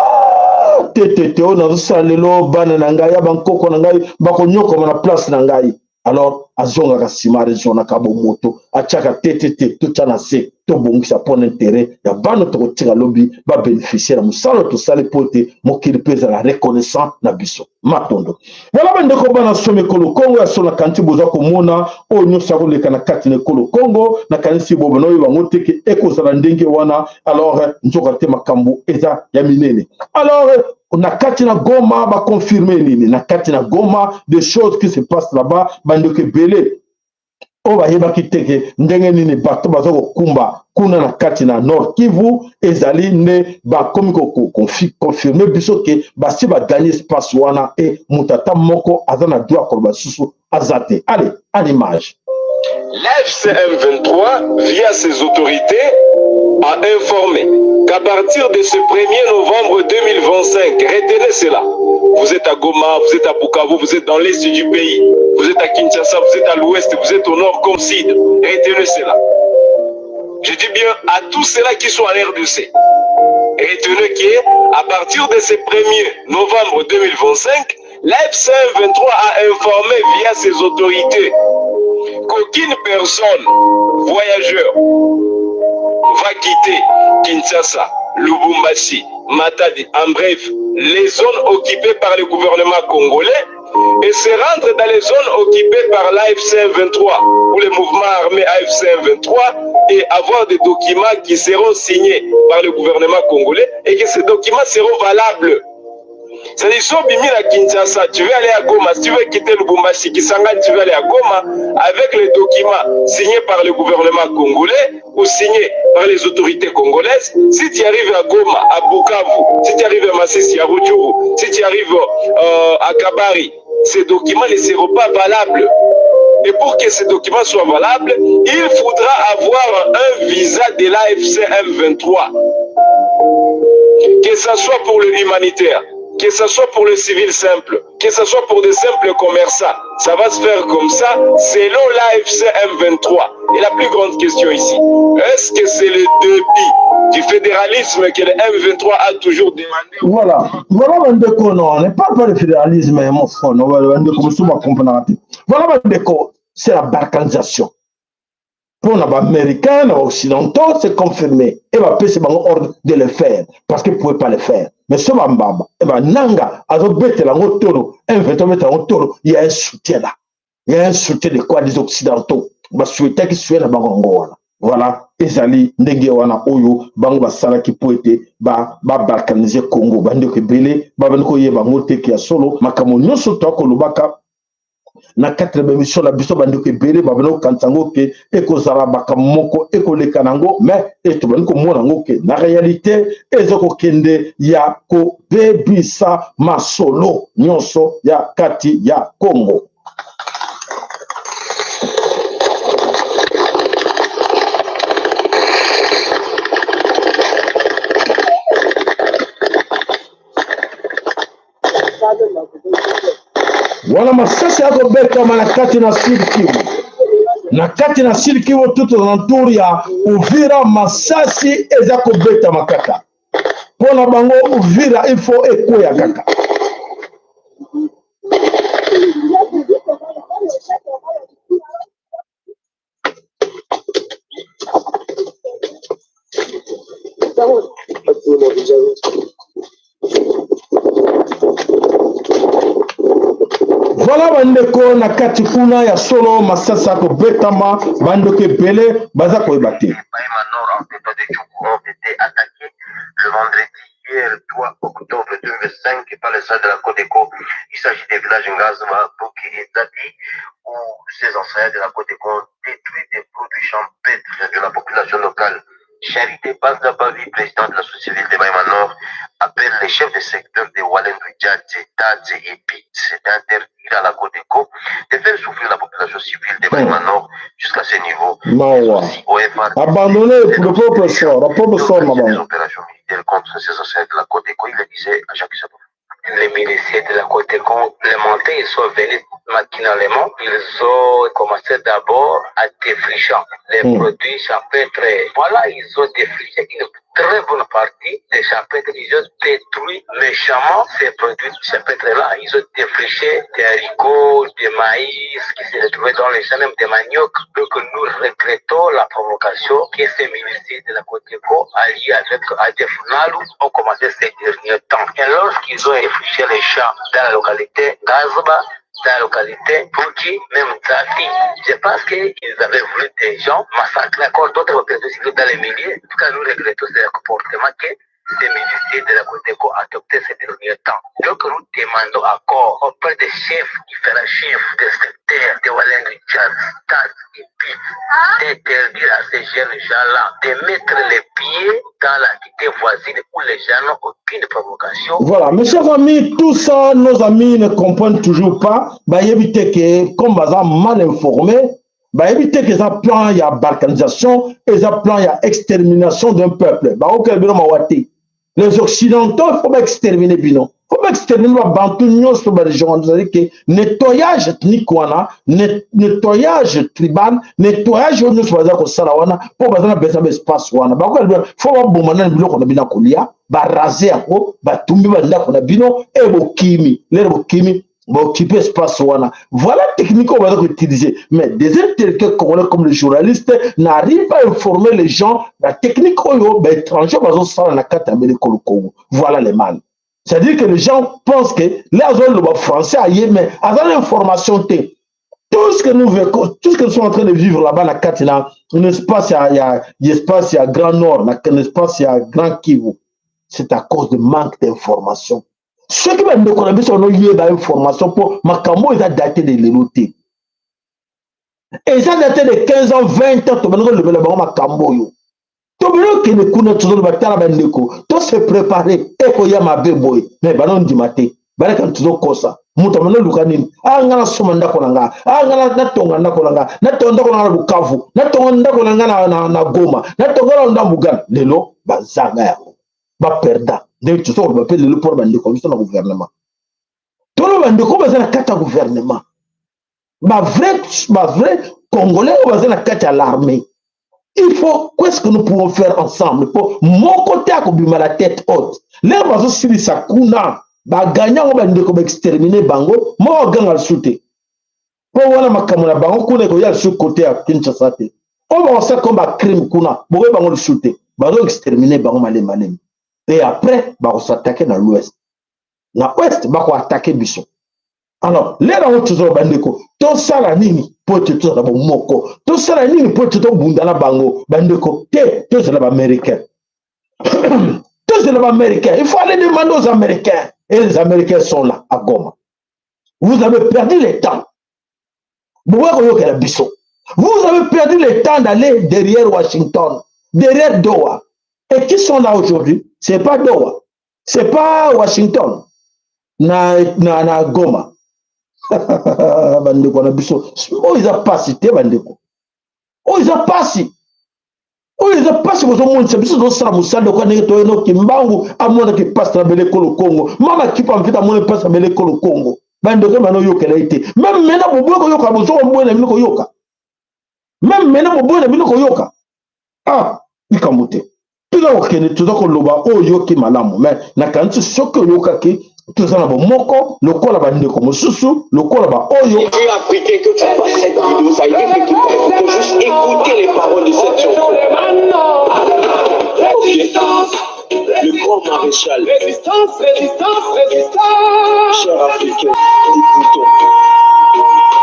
Speaker 1: tete o na salelo bana na ngai ya bankoko na ngai bakonyokoma na place na ngai. Alors, azonga ka simare zona ka bomoto, achaka tete to tana se to bongisa pon intérêt ya bano to tinga lobby ba bénéficier na musalo to sale pote mokili peza la reconnaissant na biso matondo. Voilà bande ko bana some kolo Congo ya sona kanti boza ko mona o nyosa ko leka na kati ne kolo Congo na kanisi bobo no yiba ngote ke eko za ndenge wana alors nzoka te makambo eza ya minene. Alors na kati na Goma ba confirmer nini na kati na Goma des choses qui se passent là-bas bande ke belé o ba yeba kiteke ndenge nini bato bazoko kumba kuna na kati na Nord Kivu ezali ne ba komi ko confirmer biso ke basi ba gagner espace wana et mutata moko azana droit ko basusu azate. Allez, à l'image.
Speaker 7: L'AFC/M23, via ses autorités, a informé qu'à partir de ce 1er novembre 2025, retenez cela, vous êtes à Goma, vous êtes à Bukavu, vous êtes dans l'est du pays, vous êtes à Kinshasa, vous êtes à l'ouest, vous êtes au nord comme sud, retenez cela. Je dis bien à tous ceux-là qui sont en RDC, retenez qu'à partir de ce 1er novembre 2025, l'AFC/M23 a informé via ses autorités qu'aucune personne, voyageur, va quitter Kinshasa, Lubumbashi, Matadi, en bref, les zones occupées par le gouvernement congolais et se rendre dans les zones occupées par l'AFC/M23 ou le mouvement armé AFC/M23 et avoir des documents qui seront signés par le gouvernement congolais et que ces documents seront valables. C'est-à-dire, si Bimi à Kinshasa, tu veux aller à Goma, si tu veux quitter Lubumbashi, Kisangani, tu veux aller à Goma, avec les documents signés par le gouvernement congolais ou signés par les autorités congolaises, si tu arrives à Goma, à Bukavu, si tu arrives à Masisi, à Rutshuru, si tu arrives à Kabari, ces documents ne seront pas valables. Et pour que ces documents soient valables, il faudra avoir un visa de l'AFC M23. Que ce soit pour le humanitaire, que ce soit pour le civil simple, que ce soit pour des simples commerçants. Ça va se faire comme ça, selon l'AFC M23. Et la plus grande question ici, est-ce que c'est le début du fédéralisme que le M23 a toujours demandé?
Speaker 1: Voilà, voilà, on ne parle pas de fédéralisme, mon frère, voilà, c'est la balkanisation. Pour les Américains, les Occidentaux, c'est confirmé. Et va c'est ordre de le faire, parce qu'ils ne pouvaient pas le faire. Mais ce Bamba, et ben Nanga, il y a un soutien là. Il y a un soutien de quoi des Occidentaux. Bah souhaiter qu'ils soient là voilà. Ezali ndenge wana oyo bango basala ki poete ba balkaniser Congo bande ko belé ba banko ye bango te ki ya solo makamo nyoso to ko lubaka na 4 émission la biso bande ko belé ba banko kantango ke ekozala bakamoko ekoleka nango mais eto banko mona ngo ke na réalité ezoko kende ya ko bebisa masolo nyoso ya kati ya Congo. Voilà masasi yako beta manakati na Sud Kivu. Nakati na Sud Kivu tout autour ya Uvira masasi ezako beta makata. Pona bango Uvira il faut ekoya kaka. Voilà bandeko na kati kuna ya solo masasa ko betama bandeko ebele baza ko ebate.
Speaker 8: Ont été attaqués le vendredi hier 3 octobre 2025 par les soldats de la Codeco. Il s'agit des villages Ngazma, Boki et Zati où ces enseignants de la Codeco ont détruit des produits champêtres de la population locale. Charité Banzabavi, président de la société civile de Baïma Nord, appelle les chefs de secteur de Walendu, Djadze, Tadze et Pitz d'interdire à la Codeco de faire souffrir la population civile de Baïma Nord jusqu'à ce niveau.
Speaker 1: Abandonner le peuple sort, le peuple sort là-bas.
Speaker 8: Des opérations militaires contre ces enseignants de la Codeco, il le disait à Jacques Sabou. Les miliciens de la côté complémentaires, ils sont venus machinalement. Ils ont commencé d'abord à défricher les produits champêtres. Voilà, ils ont défriché une très bonne partie des champêtres. Ils ont détruit méchamment ces produits champêtres-là. Ils ont défriché des haricots, des maïs qui se retrouvaient dans les champs, même des maniocs. Donc nous regrettons la provocation que ces miliciens de la côté alliés avec ADF Nalu ont commencé ces derniers temps. Et lorsqu'ils ont défriché les champs dans la localité Gazba, dans la localité Bouki, même Zati, je pense qu'ils avaient voulu des gens massacrer encore d'autres opérations civiles dans les milliers. En tout cas, nous regrettons ce comportement que ces miliciens de la côté ont adopté ces derniers temps. Donc nous demandons encore auprès des chefs, différents chefs des secteurs de Walendu, Tchad, Taz et Pit, d'interdire à ces jeunes gens-là de mettre les pieds dans la cité voisine où les gens n'ont aucune provocation.
Speaker 1: Voilà, mes chers amis, tout ça, nos amis ne comprennent toujours pas. Bah, éviter que, comme ils mal informés, bah, éviter que ça plan, il y a balkanisation, et ça plan, il y a extermination d'un peuple. Bah, ok, les Occidentaux, il faut pas exterminer, bino. Il faut pas exterminer les Bantounyos sur les gens. C'est-à-dire que nettoyage ethnique, nettoyage tribal, nettoyage sur les gens, pour que les gens espace. Il faut pas bombarder les gens qui ont été raser, tomber les gens qui ont été et occuper espace. Voilà la technique qu'on va utiliser. Mais des intellectuels congolais comme les journalistes n'arrivent pas à informer les gens la technique étrangère voilà les mal. C'est-à-dire que les gens pensent que les français mais avant l'information tout ce que nous sommes en train de vivre là-bas dans la Katina, un espace il y a Grand Nord, un espace il y a Grand Kivu. C'est à cause de manque d'information. Ceux qui vont me connaître, on a eu l'information pour ma cambo, ils ont daté de l'éloté. Et ils ont daté de 15 ans, 20 ans, tu vas le lever ma cambo. Tu vas que le coup de tout le bâtard à Bendeko. Tout se préparer. Et qu'il y a ma bébé. Mais ballon du matin. Ballon quand tu dois comme ça. Moutamano Lukanin. Ah, on a la somanda konanga. Ah, on a la tonga na konanga. Na tonga konanga bukavu. Na tonga konanga na goma. Na tonga na bugan. Lelo, bazanga. Ba perda. Donc tu sais, on va appeler le port Bendeko. Nous sommes au gouvernement. Tout le Bendeko, c'est la carte à gouvernement. Ma vrai Congolais, c'est la carte à l'armée. Il faut, qu'est-ce que nous pouvons faire ensemble pour mon côté à Kobima la tête haute. Les bateaux sur sa kuna, bah gagnant on va nous exterminer bango, moi gang al souté. Pour voilà ma kamuna bango kuna ko yal sur côté à Kinshasa. On va faire comme un crime kuna, boé bango le souté, bah exterminer bango malem. Et après, bah on s'attaquer dans l'ouest. Dans l'ouest, bah on attaquer Bissau. Alors, les gens qui sont bandeko, tout ça la nini, pour te tout ça moko, tout ça la nini pour te tout bundana bango, bandeko, tout ça là américain, tout ça là américain. Il faut aller demander aux Américains, et les Américains sont là à Goma. Vous avez perdu le temps. Vous avez perdu le temps d'aller derrière Washington, derrière Doha. Et qui sont là aujourd'hui? C'est pas Doha, c'est pas Washington, na Goma. Bandeko na biso o ils a pas cité bandeko o ils a pas si o ils a pas si vous monde c'est biso do sala musala ko ne to no kimbangu amona ki passe na bele ko Congo mama ki pa mvita mona passe na bele ko Congo bandeko mano yokela ite même mena bobo ko yoka bozo ko mbona mino ko yoka même mena bobo na mino ko yoka ah ikamote tuza okene tuza ko loba o yoki malamu mais na kantu soko yoka ki tout ça là-bas, moko, le col là-bas, ne comme sous, le col là-bas, oyo.
Speaker 7: Il est africain que tu passes cette vidéo, ça a été fait tout il faut juste écouter les paroles de cette chanson. Résistance, le grand maréchal. Résistance, résistance, résistance. Cher africain, écoutons.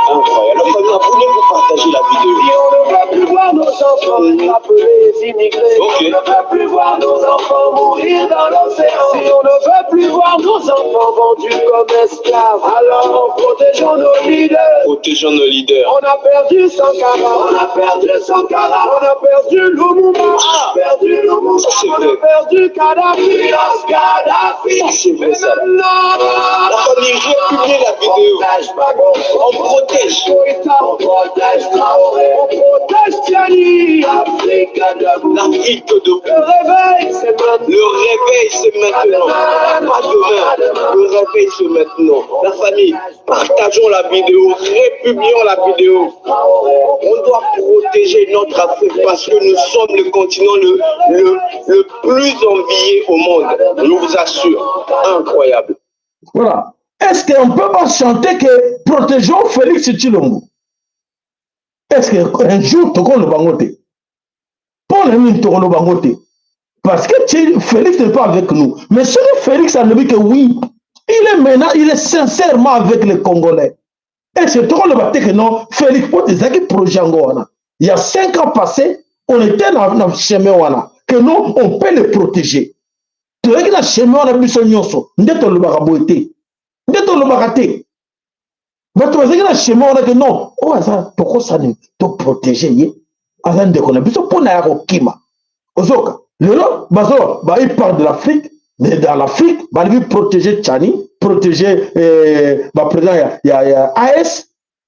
Speaker 7: Incroyable. Alors, voulez-vous partager la vidéo? Si on ne veut plus voir nos enfants appelés immigrés, on ne veut plus voir nos enfants mourir dans l'océan, si on ne veut plus voir nos enfants vendus comme esclaves, alors protégeons nos leaders. Protégeons nos leaders. On a perdu Sankara, on a perdu Sankara, on a perdu Lumumba, on a perdu Lumumba, on a perdu Kadhafi, Kadhafi. Ça c'est vrai ça. La famille, j'ai publié la vidéo. On protège. On protège Traoré, on protège Tiani. L'Afrique debout. L'Afrique debout. Le réveil, c'est maintenant. Le réveil, c'est maintenant. Pas demain. Le réveil, c'est maintenant. La famille, partageons la vidéo, républions la vidéo. On doit protéger notre Afrique parce que nous sommes le continent le plus envié au monde. Je vous assure. Incroyable.
Speaker 1: Voilà. Est-ce qu'on peut pas chanter que protégeons Félix Tshilombo? Est-ce qu'un jour, tu le bangote? Pour le minute, tu le bangote. Parce que Félix n'est pas avec nous. Mais celui Félix a dit que oui, il est maintenant, il est sincèrement avec les Congolais. Est-ce que tu le bangote que non? Félix, pour des acquis projet en il y a 5 ans passés, on était dans le chemin que nous, on peut les protéger. Tu vois que dans le chemin, on a pu se nyonso. Ndето le baraboité. Ndето le baraté. Mais tu vois que chez moi, on a dit non. Oh, ça, pourquoi ça ne te protéger? Avant de connaître, parce que pour n'avoir kima. Ozoka. Le long, il parle de l'Afrique, mais dans l'Afrique, il veut protéger Tchani, protéger le président, il y a AS,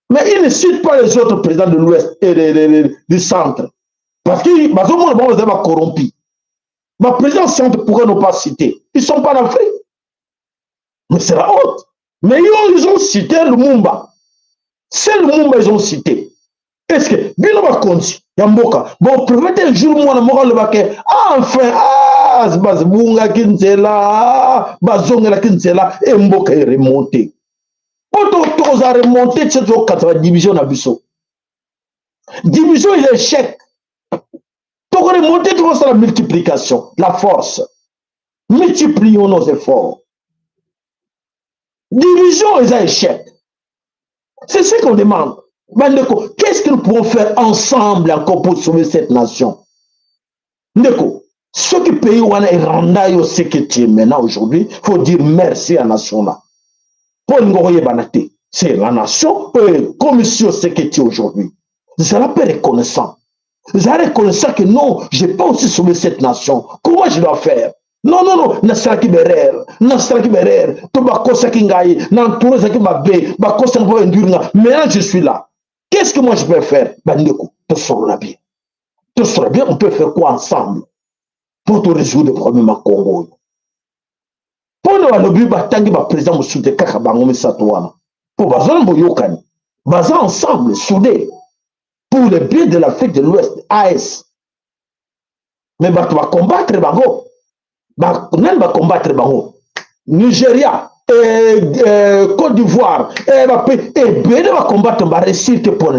Speaker 1: mais il ne cite pas les autres présidents de l'Ouest et du centre. Parce que le monde est corrompu. Le président centre, pourquoi ne pas citer? Ils ne sont pas en Afrique. Mais c'est la honte. Mais ils ont cité Lumumba. C'est Lumumba ils ont cité. Est-ce que bien va conduire Yamboka. Bon, permettez un jour moi le baquet. Enfin, Bazbunga Kinzela, Bazonga Kinzela, et Mboka est remonté. Auto a remonté cette 80 division à Bissau. Division il est échec. Tu as remonté tout ça la multiplication, la force. Multiplions nos efforts. Division est un échec. C'est ce qu'on demande. Qu'est-ce que nous pouvons faire ensemble encore pour sauver cette nation? Ndeko, Ce qui pays wana est rendu ce que tu es maintenant aujourd'hui, il faut dire merci à la nation. C'est la nation, comme si ce que tu es aujourd'hui. Je la paix reconnaissant. Je reconnaissant que non, je n'ai pas aussi sauvé cette nation. Comment je dois faire? Non, non, non, nasara ki berer, to ba kosa ki ngai, na tour ça ki ba be, ba kosa ko endurna. Maintenant je suis là. Qu'est-ce que moi je peux faire? Bandeko, to sera bien. To sera bien, on peut faire quoi ensemble pour te résoudre le problème à Congo? Pour nous le but batangi ba président Moussoute kaka bango misatoana. Pour bazon boyokani. Bazan ensemble soudés pour le bien de l'Afrique de l'Ouest, AS. Mais bah tu vas combattre bango. Même va combattre Bango. Nigeria, Côte d'Ivoire, et Bénin va combattre, va réussir que pour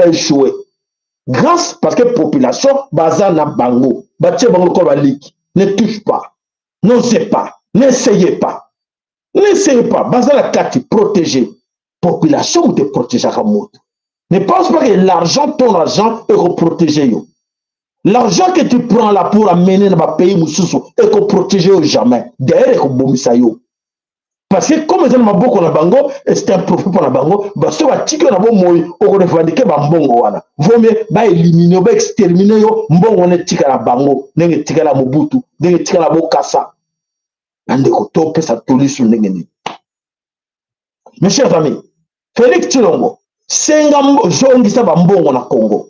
Speaker 1: échouer. Grâce, parce que la population, Bazana Bango, Batia Bango Kovalik, ne touche pas, n'osez pas, n'essayez pas, Bazana Kati, protéger. Population ou te protéger à Kamout. Ne pense pas que l'argent, ton argent, est pour protéger. L'argent que tu prends là pour amener dans le pays, et qu'on protège jamais. Derrière, qu'on bombe yo. Parce que comme ils ont beaucoup na bango, c'est un profit pour la bango, parce que va tirer na bon moy, on revendique bambongo wana. Vaut mieux ba éliminer, ba exterminer yo, mbongo on est tika la bango, nenge tika la Mobutu, nenge tika la Bokassa. Ande ko tope sa tolisu nenge ni. Mes chers amis, Félix Tshilombo, sengambo zongisa bambongo na Congo.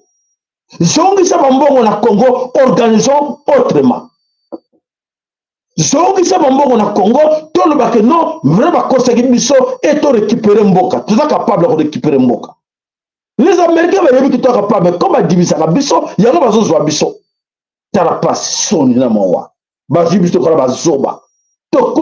Speaker 1: Zongisa bambongo na Congo, organisons autrement. Zongisa bambongo na Congo, tout le bac non, vraiment conseiller biso et to récupérer Mboka. Tu es capable de récupérer Mboka. Les Américains veulent que tu es capable, mais comme diviser la biso, il y a pas besoin de biso. Tu as la passe son na mawa. Ba biso ko ba zoba. To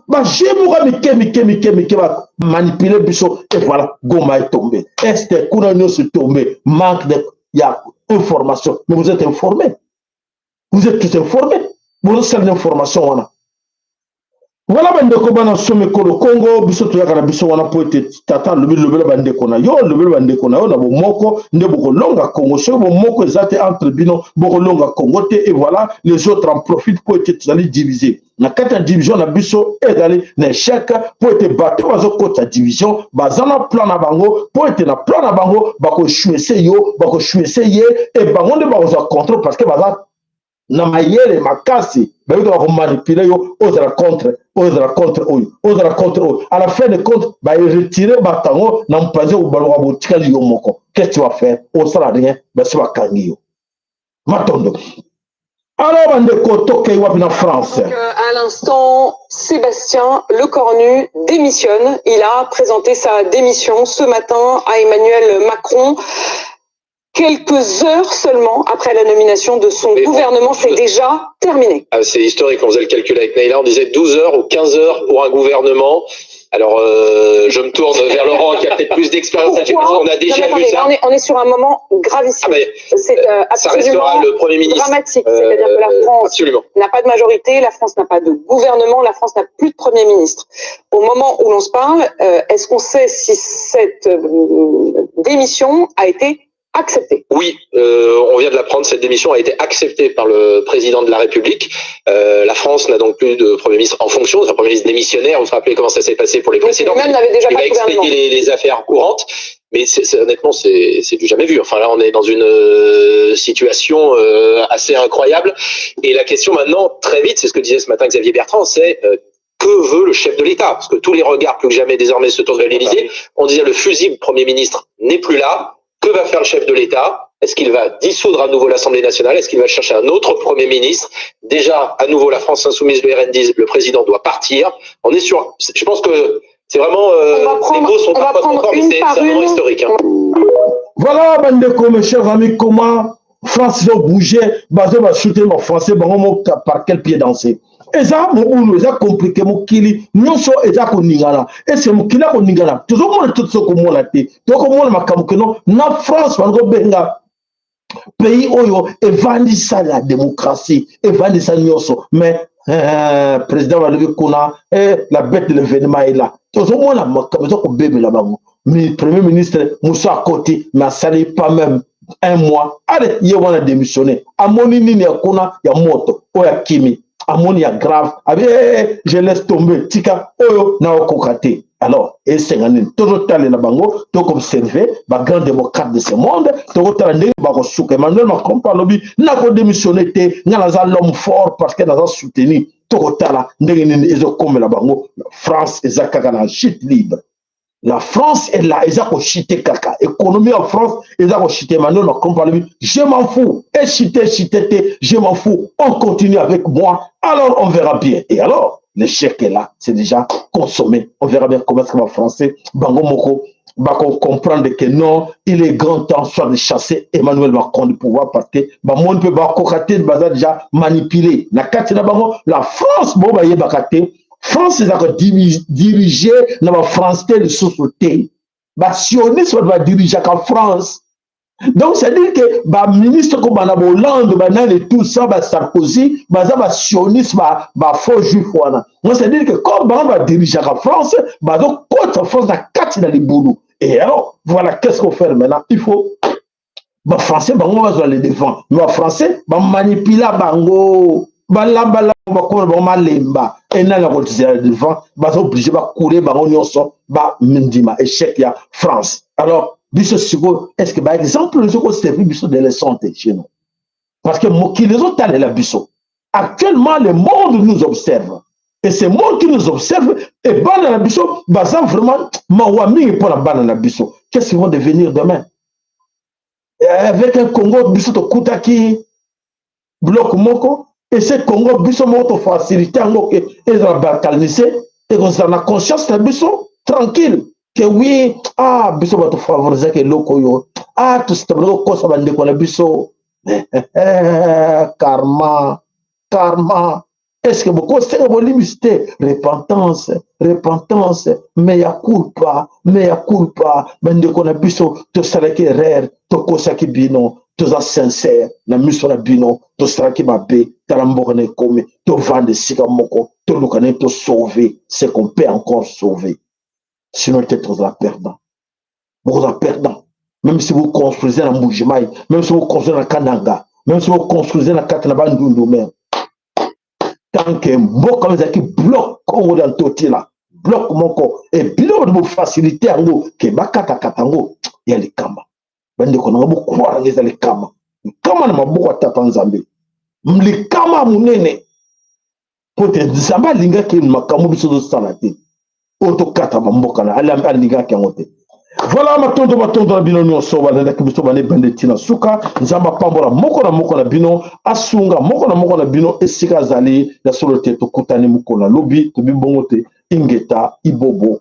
Speaker 1: ba jemuka mike ba manipuler biso et voilà, Goma est tombé. Est kuna nyo se tombé, manque de il y a information, mais vous êtes informés. Vous êtes tous informés. Vous avez cette information. Voilà, bandeko bana somme ko Congo, biso to yakana biso wana po ete tata le bandeko na yo, le bandeko na yo na bomoko, nde boko longa Congo, so bomoko ezate entre bino, boko longa Congo te, et voilà, les autres en profitent pour être allés diviser. Na kata division na biso ezali na échec pour être battu bazo kota division, bazana plan na bango, pour être na plan na bango, bako chouesse yo, bako chouesse ye, et bango ne bazo contre parce que bazana na mayele makasi bayo ko manipuler yo ozala contre à la fin de compte ba retirer batango na mpaze ko balwa botikali yo moko. Qu'est-ce que tu vas faire? Au sala rien ba se ba kangi yo matondo. Alors bandeko toke wapi na France.
Speaker 9: À l'instant, Sébastien Lecornu démissionne. Il a présenté sa démission ce matin à Emmanuel Macron. Quelques heures seulement après la nomination de son gouvernement, c'est déjà terminé.
Speaker 10: Ah, c'est historique, on faisait le calcul avec Naïla, on disait 12 heures ou 15 heures pour un gouvernement. Alors, je me tourne vers Laurent qui a peut-être plus d'expérience. On a déjà vu ça.
Speaker 9: On est sur un moment gravissime. C'est absolument
Speaker 10: le Premier ministre.
Speaker 9: Dramatique. C'est-à-dire que la France n'a pas de majorité, la France n'a pas de gouvernement, la France n'a plus de Premier ministre. Au moment où l'on se parle, est-ce qu'on sait si cette démission a été accepté?
Speaker 10: Oui, on vient de l'apprendre, cette démission a été acceptée par le président de la République. La France n'a donc plus de Premier ministre en fonction, c'est un Premier ministre démissionnaire. Vous vous rappelez comment ça s'est passé pour les précédents?
Speaker 9: Lui-même n'avait déjà
Speaker 10: pas de gouvernement. Il va expliquer les affaires courantes, mais honnêtement, c'est du jamais vu. Enfin là, on est dans une situation assez incroyable. Et la question maintenant, très vite, c'est ce que disait ce matin Xavier Bertrand, c'est que veut le chef de l'État? Parce que tous les regards, plus que jamais désormais, se tournent vers l'Élysée. On disait le fusible Premier ministre n'est plus là. Que va faire le chef de l'État? Est-ce qu'il va dissoudre à nouveau l'Assemblée nationale? Est-ce qu'il va chercher un autre Premier ministre? Déjà, à nouveau, la France insoumise, le RN disent le président doit partir. On est sur... Je pense que c'est vraiment... les mots sont pas encore, mais c'est vraiment historique. Hein.
Speaker 1: Voilà, bandeko, mes chers amis, comment France va bouger, basé va soutenir les Français, par quel pied danser? Et ça, c'est compliqué, nous sommes koningana. Et c'est mon koningana. Tout le monde tout ce qu'on a dit. Donc, on a na France, on a pays oyo et vendre ça la démocratie et vendre ça nyoso. Mais président va lever kuna la bête de l'événement est là. Tout le monde a comme bébé là-bas. Mais premier ministre Moussa à côté, mais ça n'est pas même un mois allez ye wana démissionné amoni nini yakuna ya moto oya kimi amoni ya grave abe je laisse tomber tika oyo na okokate alors et sengani todo tale na bango to observer ba grand démocrate de ce monde to tala ndenge ba ko souka Emmanuel Macron palobi na ko démissionner te ngala za l'homme fort parce que na za soutenir to tala ndenge nini ezo komela bango France ezakaka na chute libre. La France est là, ils ont chité caca. Économie en France, ils ont chité Emmanuel Macron par lui. Je m'en fous. Et chité, je m'en fous. On continue avec moi. Alors on verra bien. Et alors, l'échec est là. C'est déjà consommé. On verra bien comment est-ce que va français. Bango Moko va comprendre que non, il est grand temps soit de chasser Emmanuel Macron du pouvoir parce que monde peut pas cocater, déjà manipulé. La France, bon, bah, il est France est dirigée dans la France de société. Les sionistes va diriger la France. Donc, c'est-à-dire que les ministres comme Hollande, et tout ça, Sarkozy, les sionistes, les faux juifs. C'est-à-dire que comme on va diriger la France, donc, contre la France, la carte dans les boulots. Et alors, voilà, qu'est-ce qu'on fait maintenant? Il faut. Les Français, on va aller devant. Mais les Français, on manipule bango. Balamba malemba et na la continuer devant ba obligé ba courir ba nyonso ba mindima échec ya France. Alors biso siko est-ce que par exemple le siko c'est biso de la santé chez nous parce que qui les autres allent la biso actuellement le monde nous observe et ce monde qui nous observe et ban la biso baza vraiment mawami pour la ban la biso qu'est-ce qu'ils vont devenir demain avec un Congo biso to kutaki bloc moko. Et ce Congo, biso moto facilité en que ils ont balkanisé et qu'on a la conscience de biso tranquille que oui biso va te favoriser que loko yo tout ce que ça va ndeko na biso karma est-ce que beaucoup c'est que limité repentance mea culpa ndeko na biso to salaki erreur to kosaki bino toza sincère na miso na bino to saraki mabe talamboka na komi to vendre sika moko to lukane to sauver ce qu'on peut encore sauver sinon peut-être vous êtes perdant même si vous construisez na Mbujimai même si vous construisez na Kananga même si vous construisez na Katanaba Ndundu même tant que mboka ezaki bloc Congo dans totila bloc moko et bilo de facilité ngo ke bakata katango ya likamba bande ko ngabo croire ngeza likama kama na maboko tata nzambe mlikama munene pote nzamba linga ke makamu biso do salate auto kata mboka na ala linga ke ngote voilà matondo na bino nyonso bana ke biso bane bande tina suka nzamba pambola moko na bino asunga moko na bino esika zali ya solo te to kutani mukona lobi to bibongote ingeta ibobo